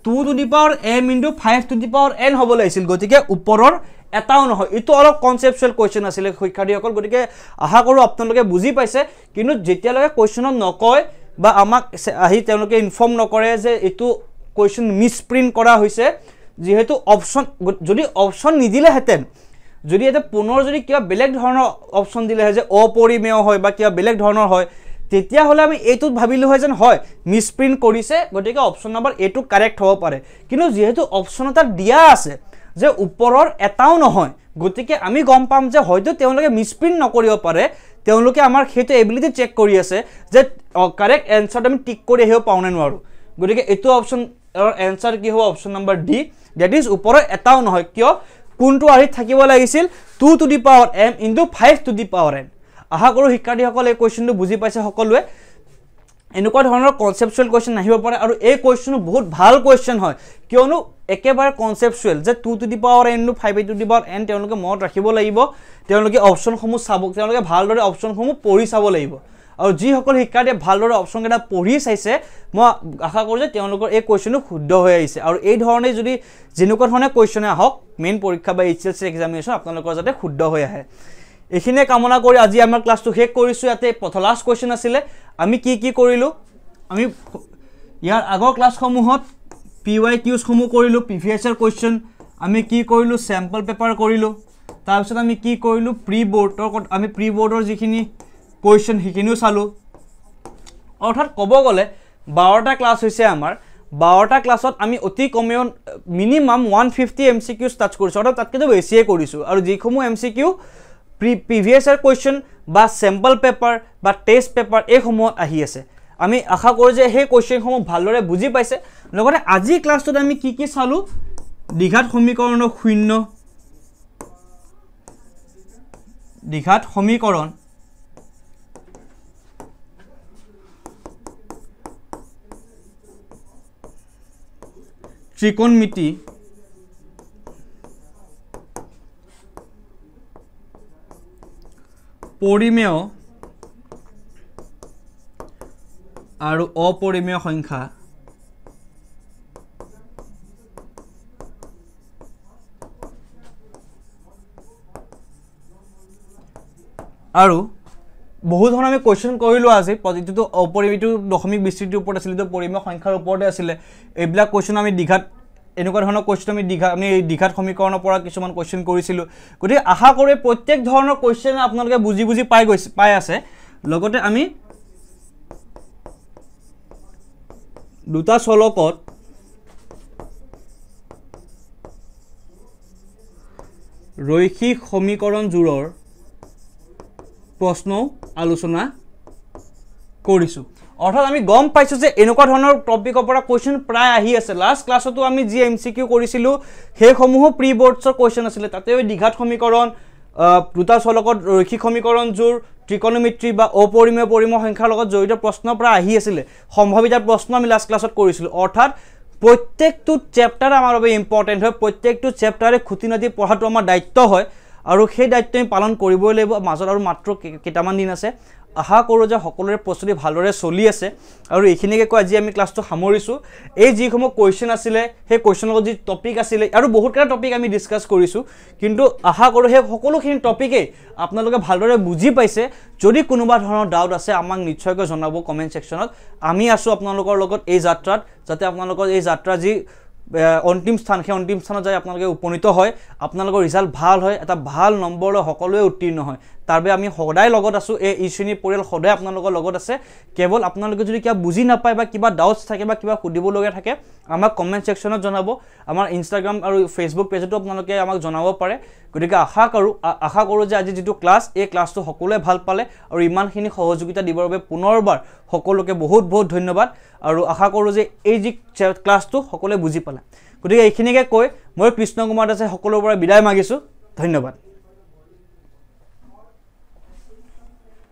2 to the power m into 5 to the power n হ'ব লাগিছিল গতিকে ওপৰৰ এটাও নহয় এটো অলপ কনসেপচুৱেল কোৱেশ্চন আছিল শিক্ষাৰ্থীসকল গতিকে আশা কৰো আপোনালোকে বুজি পাইছে কিন্তু যেতিয়ালৈকে কোৱেশ্চনত নকয় বা আমাক আহি তেওঁলোকে ইনফৰ্ম নকৰে যে এটো কোৱেশ্চন মিসপ্ৰিন্ট কৰা হৈছে যেহেতু অপচন যদি অপচন নিদিলে হেতেন যদি এটা পুনৰ যদি কিবা বেলেগ ধৰণৰ অপচন দিলে হয় যে অপৰিমেয় হয় বা কিবা বেলেগ ধৰণৰ হয় তেতিয়া হলে আমি এটো ভাবিলো হয় যেন হয় মিসপ্ৰিন্ট কৰিছে গতিকে অপচন নম্বৰ এ টো কাৰেক্ট হ'ব পাৰে কিন্তু যেহেতু অপচন এটা দিয়া আছে যে ওপৰৰ এটাও নহয় গতিকে আমি গম পাম যে হয়তো তেওঁলোকে মিসপ্ৰিন্ট নকৰিব পাৰে তেওঁলোকে আমাৰ হেতু এবিলিটি চেক কৰি আছে যে কাৰেক্ট এনসাৰ আমি টিক কৰি হেও পাউনে নোৱাৰো গতিকে এটো অপচন এনসাৰ কি হ'ব option number D that is ওপৰৰ এটাও নহয় কিয় কোনটো আহি থাকিব লাগিছিল 2 to the power m into 5 to the power n আহা কৰো শিক্ষাৰ্থীসকলে এই কোৱেশ্চনটো বুজি পাইছে সকলোৱে এনেকুৱা ধৰণৰ কনসেপচুৱেল কোৱেশ্চন আহিব পাৰে আৰু এই কোৱেশ্চনটো বহুত ভাল কোৱেশ্চন হয় কিয়নো একেবাৰে কনসেপচুৱেল যে 2 to the power n no 5 to the power n তেওঁলোকে মনত ৰাখিব লাগিব তেওঁলোকে অপচন সমূহ চাব তেওঁলোকে ভালদৰে অপচন সমূহ পঢ়ি চাব লাগিব আৰু যিসকল শিক্ষাৰ্থীয়ে ভালদৰে অপশ্যনকেইটা পঢ়ি চাইছে মই আশা কৰোঁ যে তেওঁলোকৰ এই কুৱেশ্যনটো শুদ্ধ হৈ আহিছে আৰু এই ধৰণে যদি যেনেকুৱা ধৰণে কুৱেশ্যনে আহক মেইন পৰীক্ষা বা HSC এক্সামিনেশ্যন আপোনালোকৰ যাতে শুদ্ধ হৈ আহে এইখিনিয়ে কামনা কৰি আজি আমাৰ ক্লাছটো শেষ কৰিছোঁ ইয়াতে লাষ্ট কুৱেশ্যন আছিলে আমি কি কৰিলোঁ আমি ইয়াৰ আগৰ ক্লাছসমূহত PYQসমূহ কৰিলোঁ প্ৰিভিয়াছৰ কুৱেশ্যন আমি কি কৰিলোঁ চেম্পল পেপাৰ কৰিলোঁ তাৰপিছত আমি কি কৰিলোঁ প্ৰি বৰ্ডৰ যিখিনি কুৱেশ্যন সেইখিনিও চালোঁ অৰ্থাৎ ক'ব গ'লে 12টা ক্লাছ হৈছে আমাৰ 12টা ক্লাছত আমি অতি কমেও মিনিমাম 150 MCQ টাচ কৰিছোঁ অৰ্থাৎ তাতকৈ বেছিয়ে কৰিছোঁ আৰু যিসমূহ MCQ প্ৰিভিয়াছৰ কুৱেশ্যন বা চেম্পল পেপাৰ বা টেষ্ট পেপাৰ এইসমূহত আহি আছে আমি আশা কৰোঁ যে সেই কুৱেশ্যনসমূহ ভালদৰে বুজি পাইছে লগতে আজি ক্লাছটোত আমি কি চালোঁ দ্বিঘাত সমীকৰণৰ শূন্য দ্বিঘাত সমীকৰণ ত্ৰিকোণমিতি পৰিমেয় আৰু অপৰিমেয় সংখ্যা আৰু বহু ধৰণৰ আমি কুৱেশ্যন কৰিলোঁ আজি প্ৰতিটো অপৰিমিতিটো দশমিক বিস্তৃতিৰ ওপৰত আছিল পৰিমেয় সংখ্যাৰ ওপৰতে আছিলে এইবিলাক কুৱেশ্যন আমি দ্বিঘাত এনেকুৱা ধৰণৰ কুৱেশ্যন আমি দ্বিঘাত সমীকৰণৰ পৰা কিছুমান কুৱেশ্যন কৰিছিলোঁ গতিকে আশা কৰোঁ প্ৰত্যেক ধৰণৰ কুৱেশ্যন আপোনালোকে বুজি পাই আছে লগতে আমি দুটা চলকত ৰৈখিক সমীকৰণযোৰৰ প্ৰশ্ন আলোচনা কৰিছোঁ অৰ্থাৎ আমি গম পাইছোঁ যে এনেকুৱা ধৰণৰ টপিকৰ পৰা কুৱেশ্যন প্ৰায় আহি আছে লাষ্ট ক্লাছতো আমি যি MCQ কৰিছিলোঁ সেইসমূহো প্ৰি বৰ্ডছৰ কুৱেশ্যন আছিলে তাতেও দ্বিঘাত সমীকৰণ দুটা চলকত ৰৈখিক সমীকৰণযোৰ ত্ৰিকোণমিতি বা অপৰিমেয় পৰিমেয় সংখ্যাৰ লগত জড়িত প্ৰশ্ন প্ৰায় আহি আছিলে সম্ভাৱিত প্ৰশ্ন আমি লাষ্ট ক্লাছত কৰিছিলোঁ অৰ্থাৎ প্ৰত্যেকটো চেপ্টাৰ আমাৰ বাবে ইম্পৰ্টেণ্ট হয় প্ৰত্যেকটো চেপ্টাৰে খুঁটি নাটি পঢ়াটো আমাৰ দায়িত্ব হয় আৰু সেই দায়িত্ব আমি পালন কৰিবই লাগিব মাজত আৰু মাত্ৰ কেইটামান দিন আছে আশা কৰোঁ যে সকলোৰে প্ৰস্তুতি ভালদৰে চলি আছে আৰু এইখিনিকে কৈ আজি আমি ক্লাছটো সামৰিছোঁ এই যিসমূহ কুৱেশ্যন আছিলে সেই কুৱেশ্যনৰ লগত যি টপিক আছিলে আৰু বহুতকেইটা টপিক আমি ডিছকাছ কৰিছোঁ কিন্তু আশা কৰোঁ সেই সকলোখিনি টপিকেই আপোনালোকে ভালদৰে বুজি পাইছে যদি কোনোবা ধৰণৰ ডাউট আছে আমাক নিশ্চয়কৈ জনাব কমেণ্ট ছেকশ্যনত আমি আছোঁ আপোনালোকৰ লগত এই যাত্ৰাত যাতে আপোনালোকৰ এই যাত্ৰা যি অন্তিম স্থান সেই অন্তিম স্থানত যায় আপোনালোকে উপনীত হয় আপোনালোকৰ ৰিজাল্ট ভাল হয় এটা ভাল নম্বৰলৈ সকলোৱে উত্তীৰ্ণ হয় তাৰ বাবে আমি সদায় লগত আছোঁ এই শ্ৰেণীৰ পৰিয়াল সদায় আপোনালোকৰ লগত আছে কেৱল আপোনালোকে যদি কিবা বুজি নাপায় বা কিবা ডাউটছ থাকে বা কিবা সুধিবলগীয়া থাকে আমাক কমেণ্ট ছেকশ্যনত জনাব আমাৰ ইনষ্টাগ্ৰাম আৰু ফেচবুক পেজতো আপোনালোকে আমাক জনাব পাৰে গতিকে আশা কৰোঁ যে আজি যিটো ক্লাছ এই ক্লাছটো সকলোৱে ভাল পালে আৰু ইমানখিনি সহযোগিতা দিবৰ বাবে পুনৰবাৰ সকলোকে বহুত ধন্যবাদ আৰু আশা কৰোঁ যে এই যি ক্লাছটো সকলোৱে বুজি পালে গতিকে এইখিনিকে কৈ মই কৃষ্ণ কুমাৰ দাসে সকলোৰে পৰা বিদায় মাগিছোঁ ধন্যবাদ